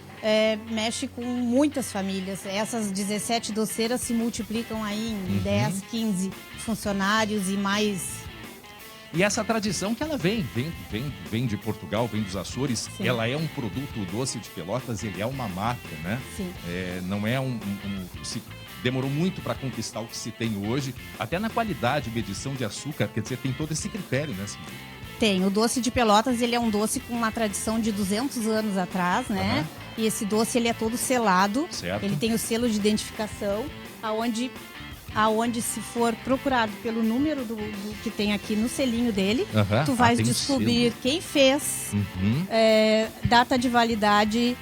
Speaker 5: mexe com muitas famílias. Essas 17 doceiras se multiplicam aí em 10, 15 funcionários e mais...
Speaker 4: E essa tradição que ela vem de Portugal, vem dos Açores, sim, ela é um produto doce de Pelotas, ele é uma marca, né?
Speaker 5: Sim.
Speaker 4: Não é demorou muito para conquistar o que se tem hoje, até na qualidade, medição de açúcar, quer dizer, tem todo esse critério, né, Simone?
Speaker 5: Tem, o doce de Pelotas, ele é um doce com uma tradição de 200 anos atrás, né? E esse doce, ele é todo selado,
Speaker 4: certo,
Speaker 5: ele tem o selo de identificação, aonde se for procurado pelo número do que tem aqui no selinho dele, tu vais descobrir quem fez, data de validade,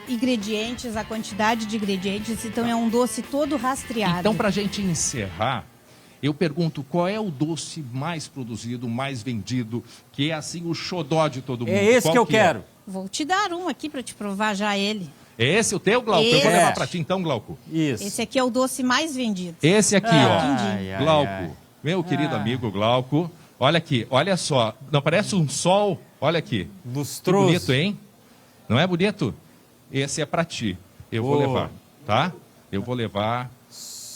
Speaker 5: ingredientes, a quantidade de ingredientes, então é um doce todo rastreado.
Speaker 4: Então, pra gente encerrar, eu pergunto, qual é o doce mais produzido, mais vendido, que é assim o xodó de todo mundo?
Speaker 1: É esse que eu quero.
Speaker 5: Vou te dar um aqui para te provar já ele.
Speaker 4: É esse o teu, Glauco? Eu vou levar pra ti então, Glauco.
Speaker 1: Isso.
Speaker 5: Esse aqui é o doce mais vendido.
Speaker 4: Esse aqui, ó. Glauco, meu querido amigo Glauco. Olha aqui, olha só. Não parece um sol? Olha aqui.
Speaker 1: Lustroso.
Speaker 4: Que bonito, hein? Não é bonito? Esse é pra ti. Eu vou levar, tá? Eu vou levar,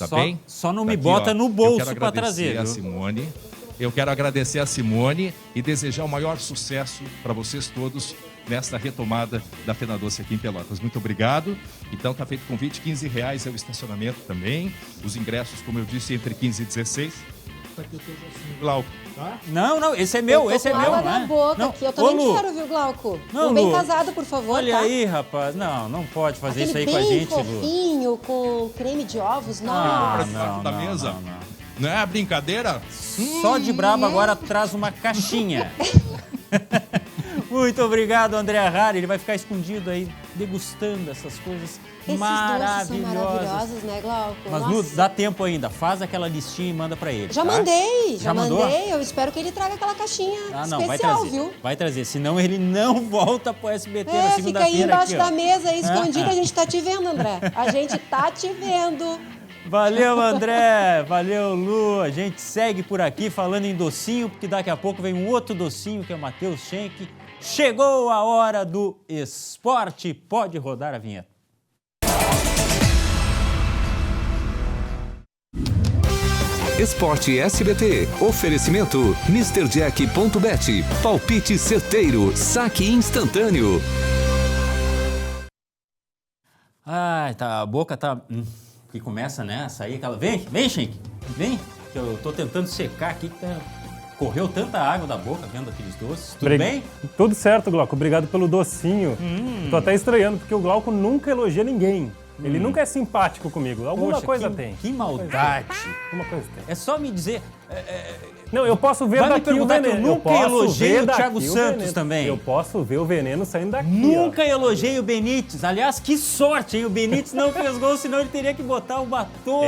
Speaker 4: tá bem?
Speaker 1: Só não
Speaker 4: tá
Speaker 1: me
Speaker 4: aqui,
Speaker 1: bota
Speaker 4: ó.
Speaker 1: no bolso pra trazer.
Speaker 4: A Simone. Eu quero agradecer a Simone e desejar o maior sucesso para vocês todos nesta retomada da Fenadoce aqui em Pelotas. Muito obrigado. Então tá feito o convite, R$15 é o estacionamento também. Os ingressos, como eu disse, entre 15 e 16. Tá aqui o teu docinho, Glauco, tá?
Speaker 1: Não, esse é meu, esse é meu.
Speaker 3: Água na boca
Speaker 1: não.
Speaker 3: aqui, eu também quero, viu, Glauco?
Speaker 1: Não,
Speaker 3: bem
Speaker 1: Lu,
Speaker 3: casado, por favor,
Speaker 1: olha
Speaker 3: tá?
Speaker 1: aí, rapaz. Não pode fazer
Speaker 3: Aquele
Speaker 1: isso aí com a gente, Lu.
Speaker 3: fofinho, com creme de ovos,
Speaker 4: Pra debaixo da mesa. Não é brincadeira?
Speaker 1: Só de brabo agora traz uma caixinha. Muito obrigado, André Harari. Ele vai ficar escondido aí, degustando essas coisas maravilhosas.
Speaker 3: Doces são maravilhosos, né, Glauco?
Speaker 1: Mas, Lu, dá tempo ainda. Faz aquela listinha e manda pra ele.
Speaker 3: Já
Speaker 1: tá?
Speaker 3: mandei.
Speaker 1: Mandou?
Speaker 3: Eu espero que ele traga aquela caixinha especial,
Speaker 1: vai trazer,
Speaker 3: viu?
Speaker 1: Vai trazer, senão ele não volta pro SBT na segunda-feira.
Speaker 3: Fica aí embaixo da
Speaker 1: ó.
Speaker 3: mesa, aí escondido, a gente tá te vendo, André. A gente tá te vendo.
Speaker 1: Valeu, André. Valeu, Lu. A gente segue por aqui falando em docinho, porque daqui a pouco vem um outro docinho, que é o Matheus Schenck. Chegou a hora do esporte. Pode rodar a vinheta.
Speaker 22: Esporte SBT. Oferecimento MrJack.bet. Palpite certeiro. Saque instantâneo.
Speaker 1: Ai, tá, a boca tá... que começa, né, a sair aquela... Vem, Schenck. Vem, que eu tô tentando secar aqui, que correu tanta água da boca vendo aqueles doces. Tudo bem?
Speaker 23: Tudo certo, Glauco. Obrigado pelo docinho. Tô até estranhando, porque o Glauco nunca elogia ninguém. Ele nunca é simpático comigo. Alguma coisa tem.
Speaker 1: Que maldade.
Speaker 23: Alguma coisa tem.
Speaker 1: É só me dizer...
Speaker 23: Não, eu posso ver daqui o veneno.
Speaker 1: Eu nunca elogiei o Thiago Santos também.
Speaker 23: Eu posso ver o veneno saindo daqui.
Speaker 1: Nunca elogiei o Benítez. Aliás, que sorte, hein? O Benítez não fez gol, senão ele teria que botar o batom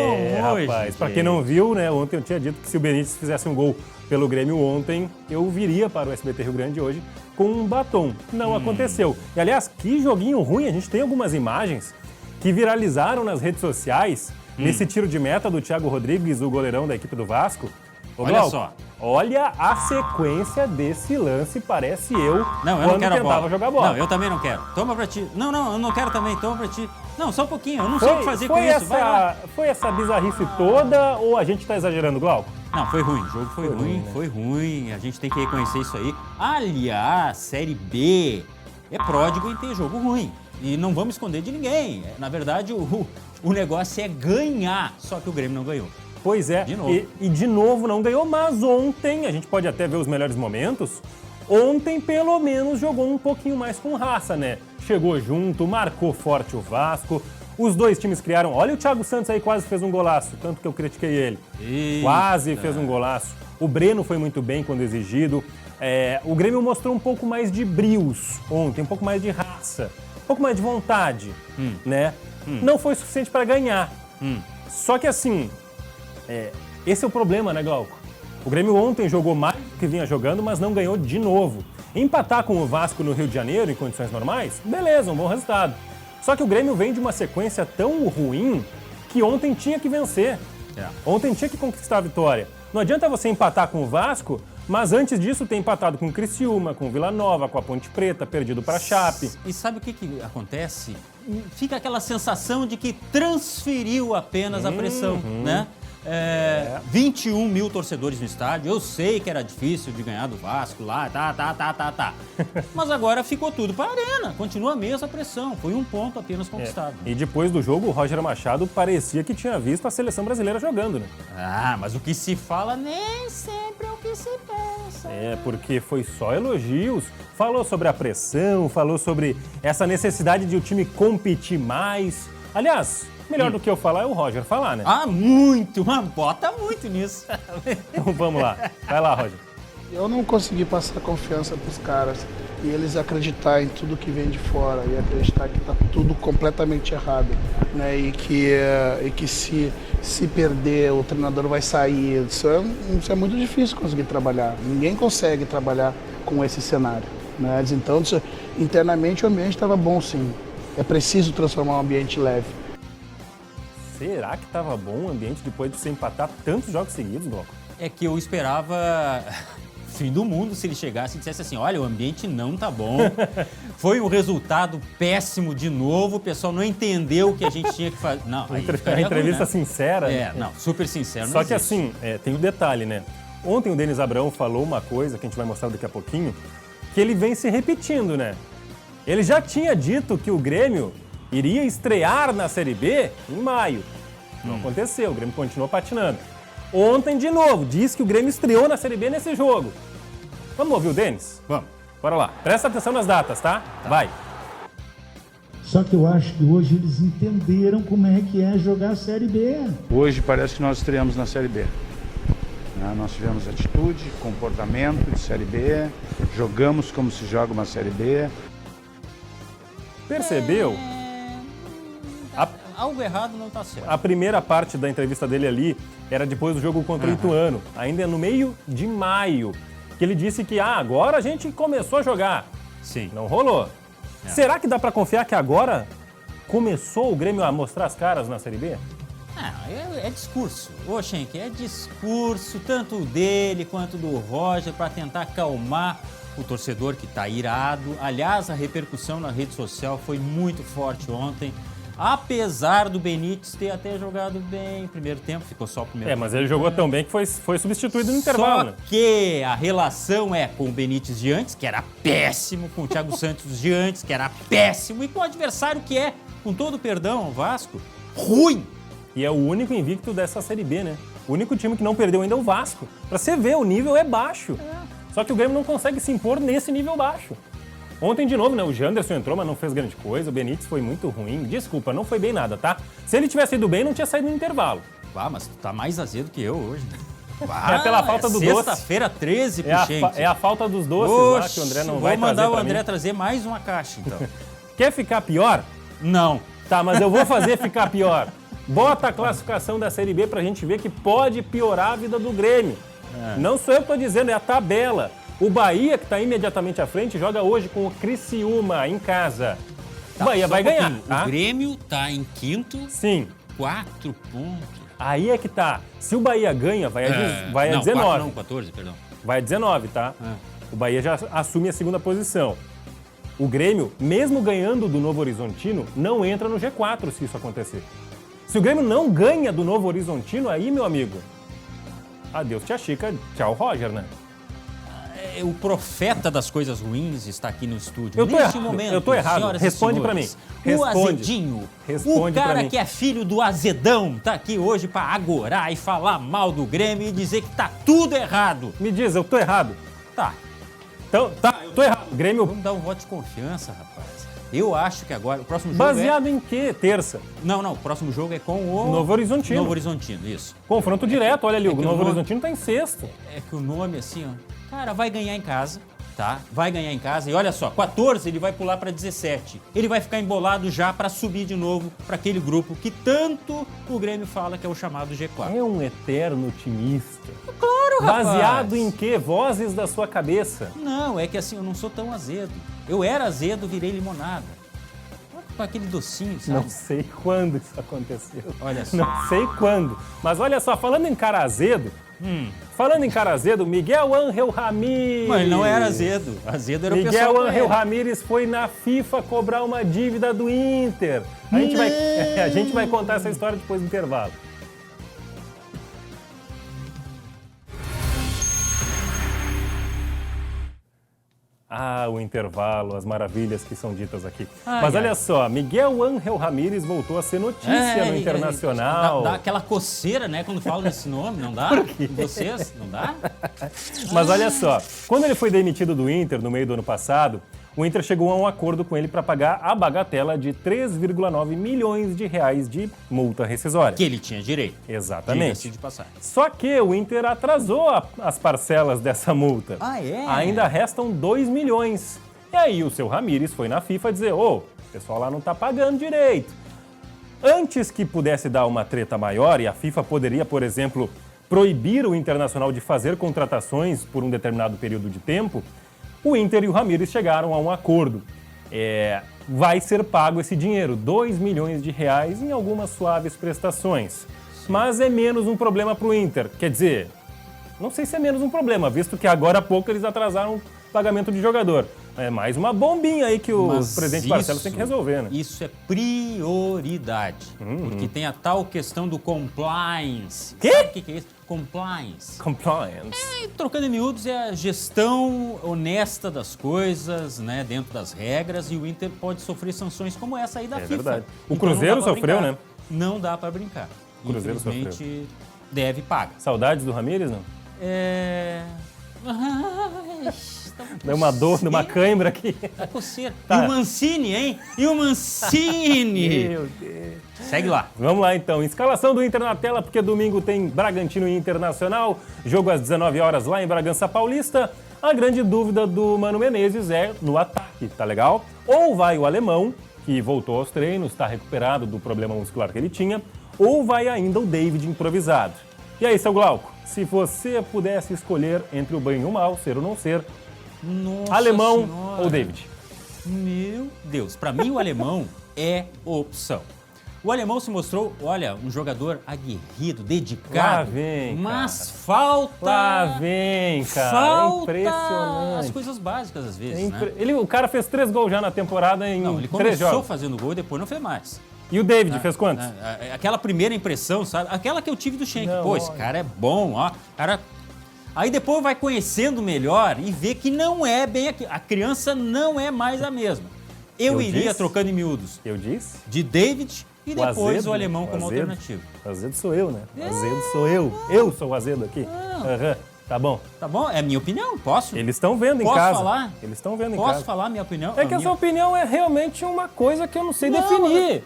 Speaker 1: hoje.
Speaker 23: Rapaz, pra quem não viu, né? Ontem eu tinha dito que se o Benítez fizesse um gol pelo Grêmio ontem, eu viria para o SBT Rio Grande hoje com um batom. Não aconteceu. E aliás, que joguinho ruim. A gente tem algumas imagens que viralizaram nas redes sociais nesse tiro de meta do Thiago Rodrigues, o goleirão da equipe do Vasco. Ô,
Speaker 1: olha
Speaker 23: Glauco,
Speaker 1: só.
Speaker 23: Olha a sequência desse lance, parece eu
Speaker 1: não quero
Speaker 23: tentava jogar bola.
Speaker 1: Não, eu também não quero. Toma pra ti. Não, eu não quero também, toma pra ti. Não, só um pouquinho, eu não sei o que fazer com isso. Vai lá.
Speaker 23: Foi essa bizarrice toda ou a gente tá exagerando, Glauco?
Speaker 1: Não, foi ruim, o jogo foi ruim, né? Foi ruim, a gente tem que reconhecer isso aí. Aliás, Série B é pródigo em ter jogo ruim. E não vamos esconder de ninguém. Na verdade, o negócio é ganhar, só que o Grêmio não ganhou.
Speaker 23: Pois é,
Speaker 1: de novo.
Speaker 23: E de novo não ganhou, mas ontem, a gente pode até ver os melhores momentos, ontem pelo menos jogou um pouquinho mais com raça, né? Chegou junto, marcou forte o Vasco, os dois times criaram... Olha o Thiago Santos aí, quase fez um golaço, tanto que eu critiquei ele.
Speaker 1: Eita.
Speaker 23: Quase fez um golaço. O Breno foi muito bem quando exigido. O Grêmio mostrou um pouco mais de brios ontem, um pouco mais de raça, um pouco mais de vontade, né? Não foi suficiente para ganhar. Só que assim... esse é o problema, né, Glauco? O Grêmio ontem jogou mais do que vinha jogando, mas não ganhou de novo. Empatar com o Vasco no Rio de Janeiro, em condições normais, beleza, um bom resultado. Só que o Grêmio vem de uma sequência tão ruim que ontem tinha que vencer. Ontem tinha que conquistar a vitória. Não adianta você empatar com o Vasco, mas antes disso ter empatado com o Criciúma, com o Vila Nova, com a Ponte Preta, perdido para a Chape.
Speaker 1: E sabe o que acontece? Fica aquela sensação de que transferiu apenas a pressão, né? 21 mil torcedores no estádio. Eu sei que era difícil de ganhar do Vasco lá, tá. Mas agora ficou tudo para a Arena. Continua a mesma pressão. Foi um ponto apenas conquistado.
Speaker 23: E depois do jogo, o Roger Machado parecia que tinha visto a seleção brasileira jogando, né?
Speaker 1: Mas o que se fala nem sempre é o que se pensa.
Speaker 23: Porque foi só elogios. Falou sobre a pressão, falou sobre essa necessidade de o time competir mais. Aliás... Melhor do que eu falar é o Roger falar, né?
Speaker 1: Muito! Mas bota muito nisso.
Speaker 23: Então vamos lá. Vai lá, Roger.
Speaker 6: Eu não consegui passar confiança para os caras e eles acreditar em tudo que vem de fora e acreditar que está tudo completamente errado, né? E que se perder o treinador vai sair. Isso é muito difícil conseguir trabalhar. Ninguém consegue trabalhar com esse cenário, né? Então, internamente o ambiente estava bom, sim. É preciso transformar um ambiente leve.
Speaker 23: Será que estava bom o ambiente depois de você empatar tantos jogos seguidos, Glauco?
Speaker 1: É que eu esperava fim do mundo se ele chegasse e dissesse assim, olha, o ambiente não tá bom, foi um resultado péssimo de novo, o pessoal não entendeu o que a gente tinha que fazer. Não, aí
Speaker 23: a entrevista
Speaker 1: ruim, né?
Speaker 23: Sincera.
Speaker 1: Super sincero.
Speaker 23: Só que assim, tem um detalhe, né? Ontem o Denis Abrão falou uma coisa que a gente vai mostrar daqui a pouquinho, que ele vem se repetindo, né? Ele já tinha dito que o Grêmio iria estrear na Série B em maio. Não aconteceu, o Grêmio continuou patinando. Ontem, de novo, disse que o Grêmio estreou na Série B nesse jogo. Vamos ouvir o Denis?
Speaker 1: Vamos.
Speaker 23: Bora lá. Presta atenção nas datas, tá? Vai.
Speaker 7: Só que eu acho que hoje eles entenderam como é que é jogar a Série B.
Speaker 8: Hoje parece que nós estreamos na Série B. Nós tivemos atitude, comportamento de Série B, jogamos como se joga uma Série B.
Speaker 23: Percebeu?
Speaker 1: Algo errado não está certo.
Speaker 23: A primeira parte da entrevista dele ali era depois do jogo contra o Ituano, ainda no meio de maio, que ele disse que agora a gente começou a jogar.
Speaker 1: Sim.
Speaker 23: Não rolou. Será que dá para confiar que agora começou o Grêmio a mostrar as caras na Série B?
Speaker 1: É discurso. Ô, Schenck, é discurso, tanto dele quanto do Roger, para tentar acalmar o torcedor que está irado. Aliás, a repercussão na rede social foi muito forte ontem. Apesar do Benítez ter até jogado bem no primeiro tempo, ficou só o primeiro tempo.
Speaker 23: Mas ele jogou tão bem que foi substituído no intervalo.
Speaker 1: Só que a relação é com o Benítez de antes, que era péssimo, com o Thiago Santos de antes, que era péssimo, e com o adversário que é, com todo o perdão, o Vasco, ruim.
Speaker 23: E é o único invicto dessa Série B, né? O único time que não perdeu ainda é o Vasco. Pra você ver, o nível é baixo. Só que o Grêmio não consegue se impor nesse nível baixo. Ontem, de novo, né? O Janderson entrou, mas não fez grande coisa. O Benítez foi muito ruim. Desculpa, não foi bem nada, tá? Se ele tivesse ido bem, não tinha saído no intervalo.
Speaker 1: Mas tu tá mais azedo que eu hoje.
Speaker 23: É pela falta do doce.
Speaker 1: Sexta-feira 13,
Speaker 23: É a falta dos doces lá que o André não vai trazer.
Speaker 1: Vou mandar o André trazer mais uma caixa, então.
Speaker 23: Quer ficar pior?
Speaker 1: Não.
Speaker 23: Tá, mas eu vou fazer ficar pior. Bota a classificação da Série B pra gente ver que pode piorar a vida do Grêmio. Não sou eu que tô dizendo, é a tabela. O Bahia, que está imediatamente à frente, joga hoje com o Criciúma em casa. O Bahia vai ganhar. Tá?
Speaker 1: O Grêmio está em quinto.
Speaker 23: Sim.
Speaker 1: 4 pontos.
Speaker 23: Aí é que tá. Se o Bahia ganha, vai a 19.
Speaker 1: 4 não, 14, perdão.
Speaker 23: Vai a 19, tá? O Bahia já assume a segunda posição. O Grêmio, mesmo ganhando do Novo Horizontino, não entra no G4 se isso acontecer. Se o Grêmio não ganha do Novo Horizontino, aí, meu amigo, adeus tia Chica, tchau Roger, né?
Speaker 1: o profeta das coisas ruins está aqui no estúdio.
Speaker 23: Eu tô
Speaker 1: Neste
Speaker 23: errado.
Speaker 1: momento,
Speaker 23: Eu tô errado. Responde pra mim.
Speaker 1: O Azedinho,
Speaker 23: Responde
Speaker 1: o cara
Speaker 23: pra mim.
Speaker 1: que é filho do Azedão, tá aqui hoje pra agorar e falar mal do Grêmio e dizer que tá tudo errado.
Speaker 23: Me diz, eu tô errado.
Speaker 1: Tá.
Speaker 23: Então, tá, eu tô errado. Grêmio...
Speaker 1: Vamos dar um voto de confiança, rapaz. Eu acho que agora o próximo jogo
Speaker 23: Baseado em quê? Terça?
Speaker 1: Não, o próximo jogo é com o...
Speaker 23: Novo Horizontino.
Speaker 1: Novo Horizontino, isso.
Speaker 23: Confronto direto, olha ali, o Novo
Speaker 1: nome...
Speaker 23: Horizontino tá em sexto.
Speaker 1: É que o nome, assim, ó, cara, vai ganhar em casa, tá? Vai ganhar em casa e olha só, 14 ele vai pular pra 17. Ele vai ficar embolado já pra subir de novo pra aquele grupo que tanto o Grêmio fala que é o chamado G4.
Speaker 23: É um eterno otimista.
Speaker 1: Claro, rapaz.
Speaker 23: Baseado em quê? Vozes da sua cabeça.
Speaker 1: Não, é que assim, eu não sou tão azedo. Eu era azedo, virei limonada. Com aquele docinho, sabe?
Speaker 23: Não sei quando isso aconteceu.
Speaker 1: Olha só.
Speaker 23: Não sei quando. Mas olha só, falando em cara azedo, Miguel Ángel Ramírez.
Speaker 1: Mas ele não era azedo. Azedo era o pessoal.
Speaker 23: Miguel Ángel Ramírez foi na FIFA cobrar uma dívida do Inter. A gente vai contar essa história depois do intervalo. Ah, o intervalo, as maravilhas que são ditas aqui. Mas olha só, Miguel Ángel Ramírez voltou a ser notícia no Internacional.
Speaker 1: Dá aquela coceira, né, quando fala nesse nome, não dá? Por quê? Vocês, não dá?
Speaker 23: Mas olha só, quando ele foi demitido do Inter no meio do ano passado, o Inter chegou a um acordo com ele para pagar a bagatela de 3,9 milhões de reais de multa rescisória.
Speaker 1: Que ele tinha direito.
Speaker 23: Exatamente.
Speaker 1: De passar.
Speaker 23: Só que o Inter atrasou as parcelas dessa multa.
Speaker 1: Ah, é?
Speaker 23: Ainda restam 2 milhões. E aí o seu Ramírez foi na FIFA dizer, o pessoal lá não tá pagando direito. Antes que pudesse dar uma treta maior e a FIFA poderia, por exemplo, proibir o Internacional de fazer contratações por um determinado período de tempo, o Inter e o Ramírez chegaram a um acordo. Vai ser pago esse dinheiro, 2 milhões de reais em algumas suaves prestações. Sim. Mas é menos um problema para o Inter. Quer dizer, não sei se é menos um problema, visto que agora há pouco eles atrasaram o pagamento de jogador. É mais uma bombinha aí que o presidente Barcelos tem que resolver, né?
Speaker 1: Isso é prioridade, porque tem a tal questão do compliance.
Speaker 23: Quê?
Speaker 1: Sabe o que é isso? Compliance.
Speaker 23: Compliance.
Speaker 1: Trocando em miúdos, é a gestão honesta das coisas, né, dentro das regras, e o Inter pode sofrer sanções como essa aí da FIFA.
Speaker 23: É verdade. O
Speaker 1: Então,
Speaker 23: Cruzeiro sofreu,
Speaker 1: brincar.
Speaker 23: né?
Speaker 1: Não dá pra brincar.
Speaker 23: O Cruzeiro
Speaker 1: Infelizmente, deve pagar.
Speaker 23: Saudades do Ramírez, não?
Speaker 1: Tá
Speaker 23: deu uma dor, deu uma cãibra aqui.
Speaker 1: Tá coceira.
Speaker 23: Tá.
Speaker 1: E o Mancini, hein? E o Mancini!
Speaker 23: Meu Deus.
Speaker 1: Segue lá.
Speaker 23: Vamos lá, então. Escalação do Inter na tela, porque domingo tem Bragantino e Internacional. Jogo às 19 horas lá em Bragança Paulista. A grande dúvida do Mano Menezes é no ataque, tá legal? Ou vai o alemão, que voltou aos treinos, está recuperado do problema muscular que ele tinha, ou vai ainda o David improvisado. E aí, seu Glauco, se você pudesse escolher entre o bem e o mal, ser ou não ser,
Speaker 1: Nossa
Speaker 23: alemão
Speaker 1: senhora.
Speaker 23: ou David?
Speaker 1: Meu Deus, para mim o alemão é opção. O alemão se mostrou, olha, um jogador aguerrido, dedicado.
Speaker 23: Lá vem,
Speaker 1: mas
Speaker 23: cara.
Speaker 1: falta...
Speaker 23: Lá vem, cara.
Speaker 1: Falta
Speaker 23: é impressionante.
Speaker 1: as coisas básicas às vezes, né?
Speaker 23: O cara fez 3 gols já na temporada em 3 jogos.
Speaker 1: Ele começou fazendo gol e depois não fez mais.
Speaker 23: E o David fez quantos?
Speaker 1: Aquela primeira impressão, sabe? Aquela que eu tive do Schenck. Pô, esse cara é bom, ó. Cara... Aí depois vai conhecendo melhor e vê que não é bem aquilo. A criança não é mais a mesma. Eu iria trocando em miúdos.
Speaker 23: Eu disse?
Speaker 1: De David e depois
Speaker 23: azedo,
Speaker 1: o alemão como alternativa.
Speaker 23: O azedo sou eu, né? O azedo sou eu. Eu sou o azedo aqui. Tá bom.
Speaker 1: Tá bom? É a minha opinião? Posso?
Speaker 23: Eles estão vendo em
Speaker 1: Posso
Speaker 23: casa.
Speaker 1: falar?
Speaker 23: Eles estão vendo em
Speaker 1: Posso
Speaker 23: casa.
Speaker 1: falar minha opinião?
Speaker 23: É que a sua opinião é realmente uma coisa que eu não sei
Speaker 1: Não,
Speaker 23: definir.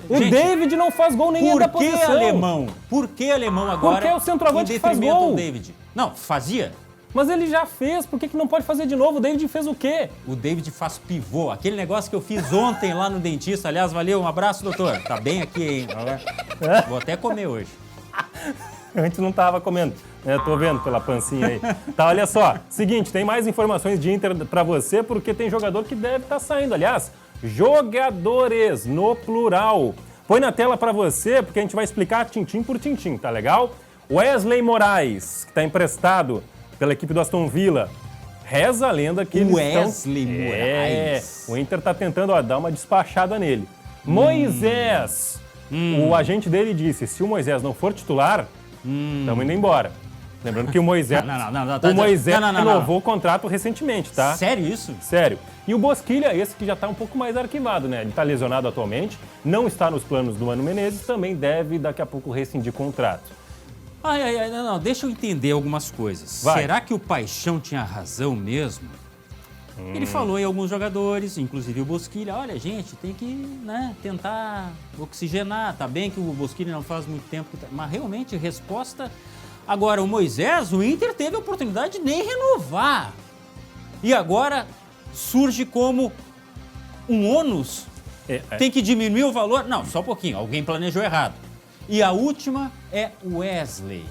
Speaker 23: O
Speaker 1: Gente,
Speaker 23: David não faz gol nem da posição.
Speaker 1: Por que alemão? Por que alemão agora?
Speaker 23: Porque é o centroavante que faz gol.
Speaker 1: O David. Não, fazia.
Speaker 23: Mas ele já fez, por que não pode fazer de novo? O David fez o quê?
Speaker 1: O David faz pivô, aquele negócio que eu fiz ontem lá no dentista. Aliás, valeu, um abraço, doutor. Tá bem aqui, hein? Vou até comer hoje.
Speaker 23: Antes não tava comendo, tô vendo pela pancinha aí. Tá, olha só, seguinte, tem mais informações de Inter pra você, porque tem jogador que deve estar saindo. Aliás, jogadores no plural. Põe na tela pra você, porque a gente vai explicar tintim por tintim, tá legal? Wesley Moraes, que tá emprestado pela equipe do Aston Villa. Reza a lenda que eles
Speaker 1: Wesley Moraes.
Speaker 23: O Inter tá tentando dar uma despachada nele. Moisés. O agente dele disse, se o Moisés não for titular, estamos indo embora. Lembrando que o Moisés, renovou o contrato recentemente, tá?
Speaker 1: Sério isso?
Speaker 23: Sério. E o Bosquilha, esse que já está um pouco mais arquivado, né? Ele está lesionado atualmente, não está nos planos do Mano Menezes, também deve daqui a pouco rescindir contrato.
Speaker 1: Não, deixa eu entender algumas coisas.
Speaker 23: Vai.
Speaker 1: Será que o Paixão tinha razão mesmo? Ele falou em alguns jogadores, inclusive o Bosquilha, olha, gente, tem que, né, tentar oxigenar. Tá bem que o Bosquilha não faz muito tempo, mas realmente, resposta... Agora, o Moisés, o Inter teve a oportunidade de nem renovar. E agora surge como um ônus. Tem que diminuir o valor? Não, só um pouquinho, alguém planejou errado. E a última é o Wesley.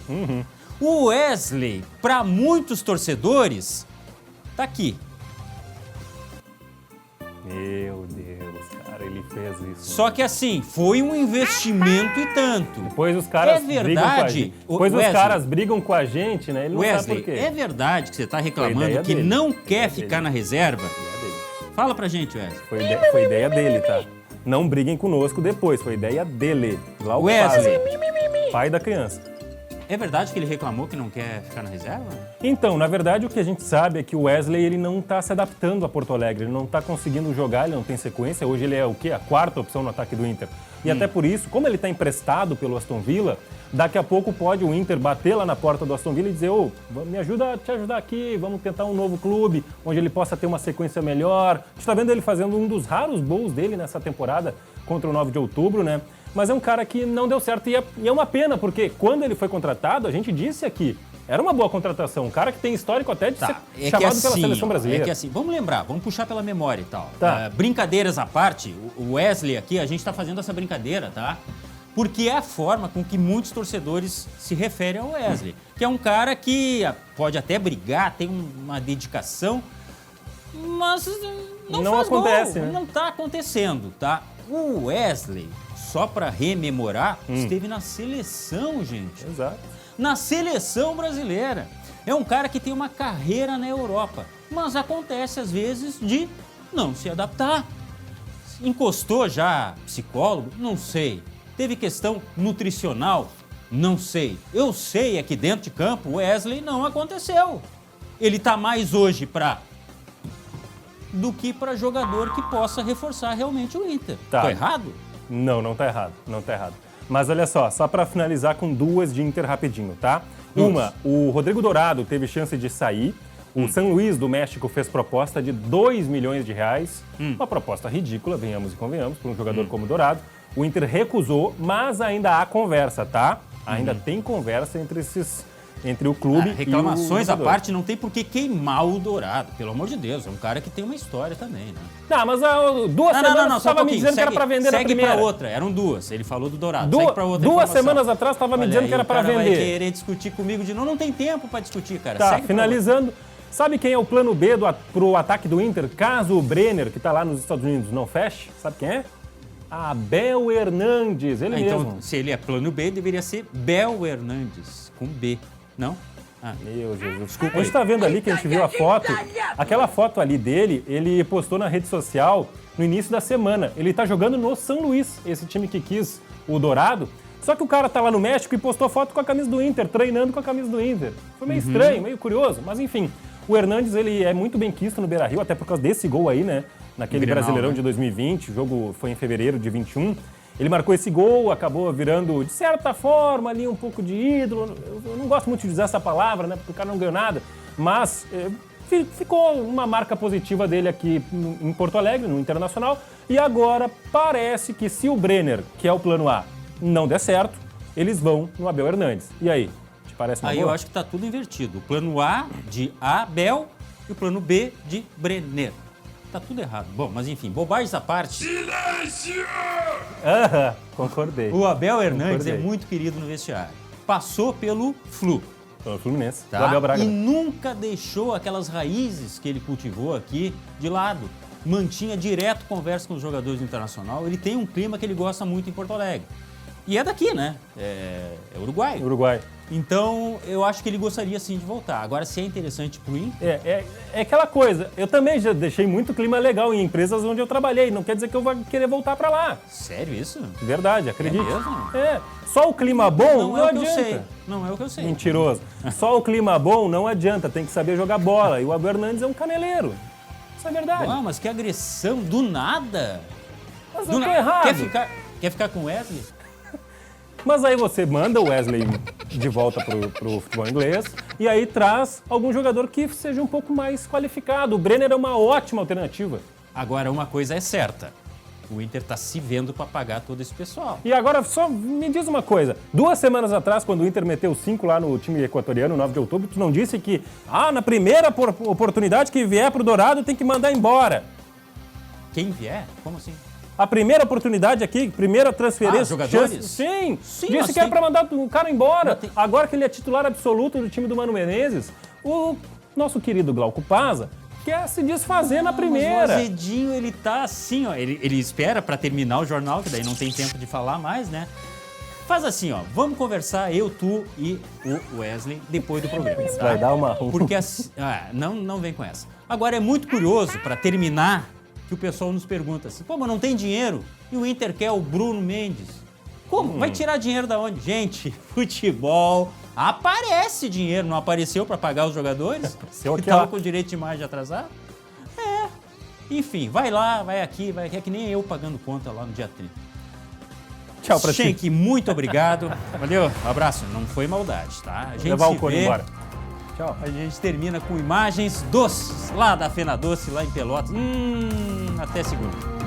Speaker 1: O Wesley, para muitos torcedores, tá aqui.
Speaker 23: Meu Deus, cara, ele fez isso.
Speaker 1: Só que assim, foi um investimento e tanto.
Speaker 23: Depois os caras brigam com a gente. Depois os caras brigam com a gente, né? Ele não
Speaker 1: Wesley,
Speaker 23: sabe por quê.
Speaker 1: É verdade que você tá reclamando que não quer ficar na reserva? Fala pra gente, Wesley.
Speaker 23: Foi ideia dele, tá? Não briguem conosco depois, foi ideia dele. Lá o
Speaker 1: Wesley,
Speaker 23: pai da criança.
Speaker 1: É verdade que ele reclamou que não quer ficar na reserva?
Speaker 23: Então, na verdade, o que a gente sabe é que o Wesley ele não está se adaptando a Porto Alegre, ele não está conseguindo jogar, ele não tem sequência. Hoje ele é o quê? A quarta opção no ataque do Inter. E até por isso, como ele está emprestado pelo Aston Villa, daqui a pouco pode o Inter bater lá na porta do Aston Villa e dizer, me ajuda a te ajudar aqui, vamos tentar um novo clube, onde ele possa ter uma sequência melhor. A gente está vendo ele fazendo um dos raros gols dele nessa temporada contra o 9 de outubro, né? Mas é um cara que não deu certo e é uma pena, porque quando ele foi contratado, a gente disse aqui, era uma boa contratação, um cara que tem histórico até de ser chamado pela seleção brasileira.
Speaker 1: É que assim, vamos lembrar, vamos puxar pela memória e tal.
Speaker 23: Tá.
Speaker 1: Brincadeiras à parte, o Wesley aqui, a gente está fazendo essa brincadeira, tá? Porque é a forma com que muitos torcedores se referem ao Wesley, que é um cara que pode até brigar, tem uma dedicação, mas não faz
Speaker 23: acontece,
Speaker 1: gol,
Speaker 23: né?
Speaker 1: Não está acontecendo, tá? O Wesley, só para rememorar, esteve na seleção, gente.
Speaker 23: Exato.
Speaker 1: Na seleção brasileira. É um cara que tem uma carreira na Europa, mas acontece às vezes de não se adaptar. Encostou já psicólogo? Não sei. Teve questão nutricional? Não sei. Eu sei é que dentro de campo o Wesley não aconteceu. Ele está mais hoje do que para jogador que possa reforçar realmente o Inter.
Speaker 23: Tá.
Speaker 1: Tô errado?
Speaker 23: Não tá errado, não tá errado. Mas olha só para finalizar com duas de Inter rapidinho, tá? Uma, o Rodrigo Dourado teve chance de sair. O San Luís do México fez proposta de 2 milhões de reais. Uma proposta ridícula, venhamos e convenhamos, para um jogador como Dourado. O Inter recusou, mas ainda há conversa, tá? Ainda tem conversa entre o clube e o
Speaker 1: reclamações à
Speaker 23: jogador.
Speaker 1: parte, não tem por que queimar o Dourado. Pelo amor de Deus, é um cara que tem uma história também, né?
Speaker 23: Não, mas duas semanas estava me dizendo que era para vender na primeira.
Speaker 1: Segue pra outra, eram duas. Ele falou do Dourado, segue pra outra
Speaker 23: Duas
Speaker 1: informação.
Speaker 23: semanas atrás estava me dizendo que era para vender.
Speaker 1: Vai querer discutir comigo de novo, não tem tempo para discutir, cara.
Speaker 23: Tá,
Speaker 1: segue
Speaker 23: finalizando. Sabe quem é o plano B pro ataque do Inter, caso o Brenner, que está lá nos Estados Unidos, não feche? Sabe quem é? Abel Hernandes, ele mesmo.
Speaker 1: Então, se ele é plano B, deveria ser Bel Hernandes, com B, não?
Speaker 23: Meu Jesus, desculpa. A gente tá vendo ali que a gente viu a foto, aquela foto ali dele, ele postou na rede social no início da semana. Ele tá jogando no São Luís, esse time que quis o Dourado. Só que o cara tá lá no México e postou foto com a camisa do Inter, treinando com a camisa do Inter. Foi meio estranho, meio curioso, mas enfim. O Hernandes, ele é muito bem quisto no Beira-Rio, até por causa desse gol aí, né? Naquele Brasileirão de 2020, o jogo foi em fevereiro de 21. Ele marcou esse gol, acabou virando, de certa forma, ali um pouco de ídolo. Eu não gosto muito de usar essa palavra, né? Porque o cara não ganhou nada. Mas ficou uma marca positiva dele aqui em Porto Alegre, no Internacional. E agora parece que se o Brenner, que é o plano A, não der certo, eles vão no Abel Hernandes. E aí? Te parece uma boa?
Speaker 1: Eu acho que tá tudo invertido. O plano A de Abel e o plano B de Brenner. Tá tudo errado. Bom, mas enfim, bobagens à parte.
Speaker 23: Silêncio! Concordei.
Speaker 1: O Abel Hernandes é muito querido no vestiário. Passou pelo
Speaker 23: Fluminense,
Speaker 1: tá?
Speaker 23: do Abel Braga.
Speaker 1: E nunca deixou aquelas raízes que ele cultivou aqui de lado. Mantinha direto conversa com os jogadores do Internacional. Ele tem um clima que ele gosta muito em Porto Alegre. E é daqui, né? É Uruguai.
Speaker 23: Uruguai.
Speaker 1: Então, eu acho que ele gostaria sim de voltar. Agora, se é interessante pro Inter...
Speaker 23: É aquela coisa, eu também já deixei muito clima legal em empresas onde eu trabalhei, não quer dizer que eu vou querer voltar pra lá.
Speaker 1: Sério isso?
Speaker 23: Verdade, acredite.
Speaker 1: É mesmo?
Speaker 23: Só o clima bom não
Speaker 1: é o
Speaker 23: adianta.
Speaker 1: que eu sei. Não é o que eu sei.
Speaker 23: Mentiroso. Só o clima bom não adianta, tem que saber jogar bola. E o Abel Hernandes é um caneleiro. Isso é verdade.
Speaker 1: Ah, mas que agressão, do nada.
Speaker 23: Mas eu tô errado.
Speaker 1: Quer ficar com o Wesley?
Speaker 23: Mas aí você manda o Wesley de volta pro futebol inglês e aí traz algum jogador que seja um pouco mais qualificado. O Brenner é uma ótima alternativa.
Speaker 1: Agora, uma coisa é certa. O Inter tá se vendo para pagar todo esse pessoal.
Speaker 23: E agora, só me diz uma coisa. 2 semanas atrás, quando o Inter meteu 5 lá no time equatoriano, 9 de outubro, tu não disse que, na primeira oportunidade que vier pro Dourado, tem que mandar embora?
Speaker 1: Quem vier? Como assim?
Speaker 23: A primeira oportunidade aqui, primeira transferência...
Speaker 1: jogadores?
Speaker 23: Sim, disse que era para mandar o cara embora. Agora que ele é titular absoluto do time do Mano Menezes, o nosso querido Glauco Pazza quer se desfazer na primeira.
Speaker 1: Mas o Azedinho, ele tá assim, ó, ele espera para terminar o jornal, que daí não tem tempo de falar mais, né? Faz assim, ó, vamos conversar, eu, tu e o Wesley, depois do programa. Tá?
Speaker 23: Vai dar uma...
Speaker 1: Porque assim, não vem com essa. Agora, é muito curioso, para terminar, que o pessoal nos pergunta assim, pô, mas não tem dinheiro? E o Inter quer o Bruno Mendes. Como? Vai tirar dinheiro da onde? Gente, futebol, aparece dinheiro, não apareceu para pagar os jogadores? Que estavam com direito de imagem atrasado? Enfim, vai lá, vai aqui, é que nem eu pagando conta lá no dia 30.
Speaker 23: Tchau pra ti.
Speaker 1: Schenck, muito obrigado. Valeu, abraço. Não foi maldade, tá? A gente
Speaker 23: levar
Speaker 1: se
Speaker 23: o Cone
Speaker 1: vê.
Speaker 23: embora. Tchau.
Speaker 1: A gente termina com imagens doces lá da Fena Doce, lá em Pelotas. Até segunda.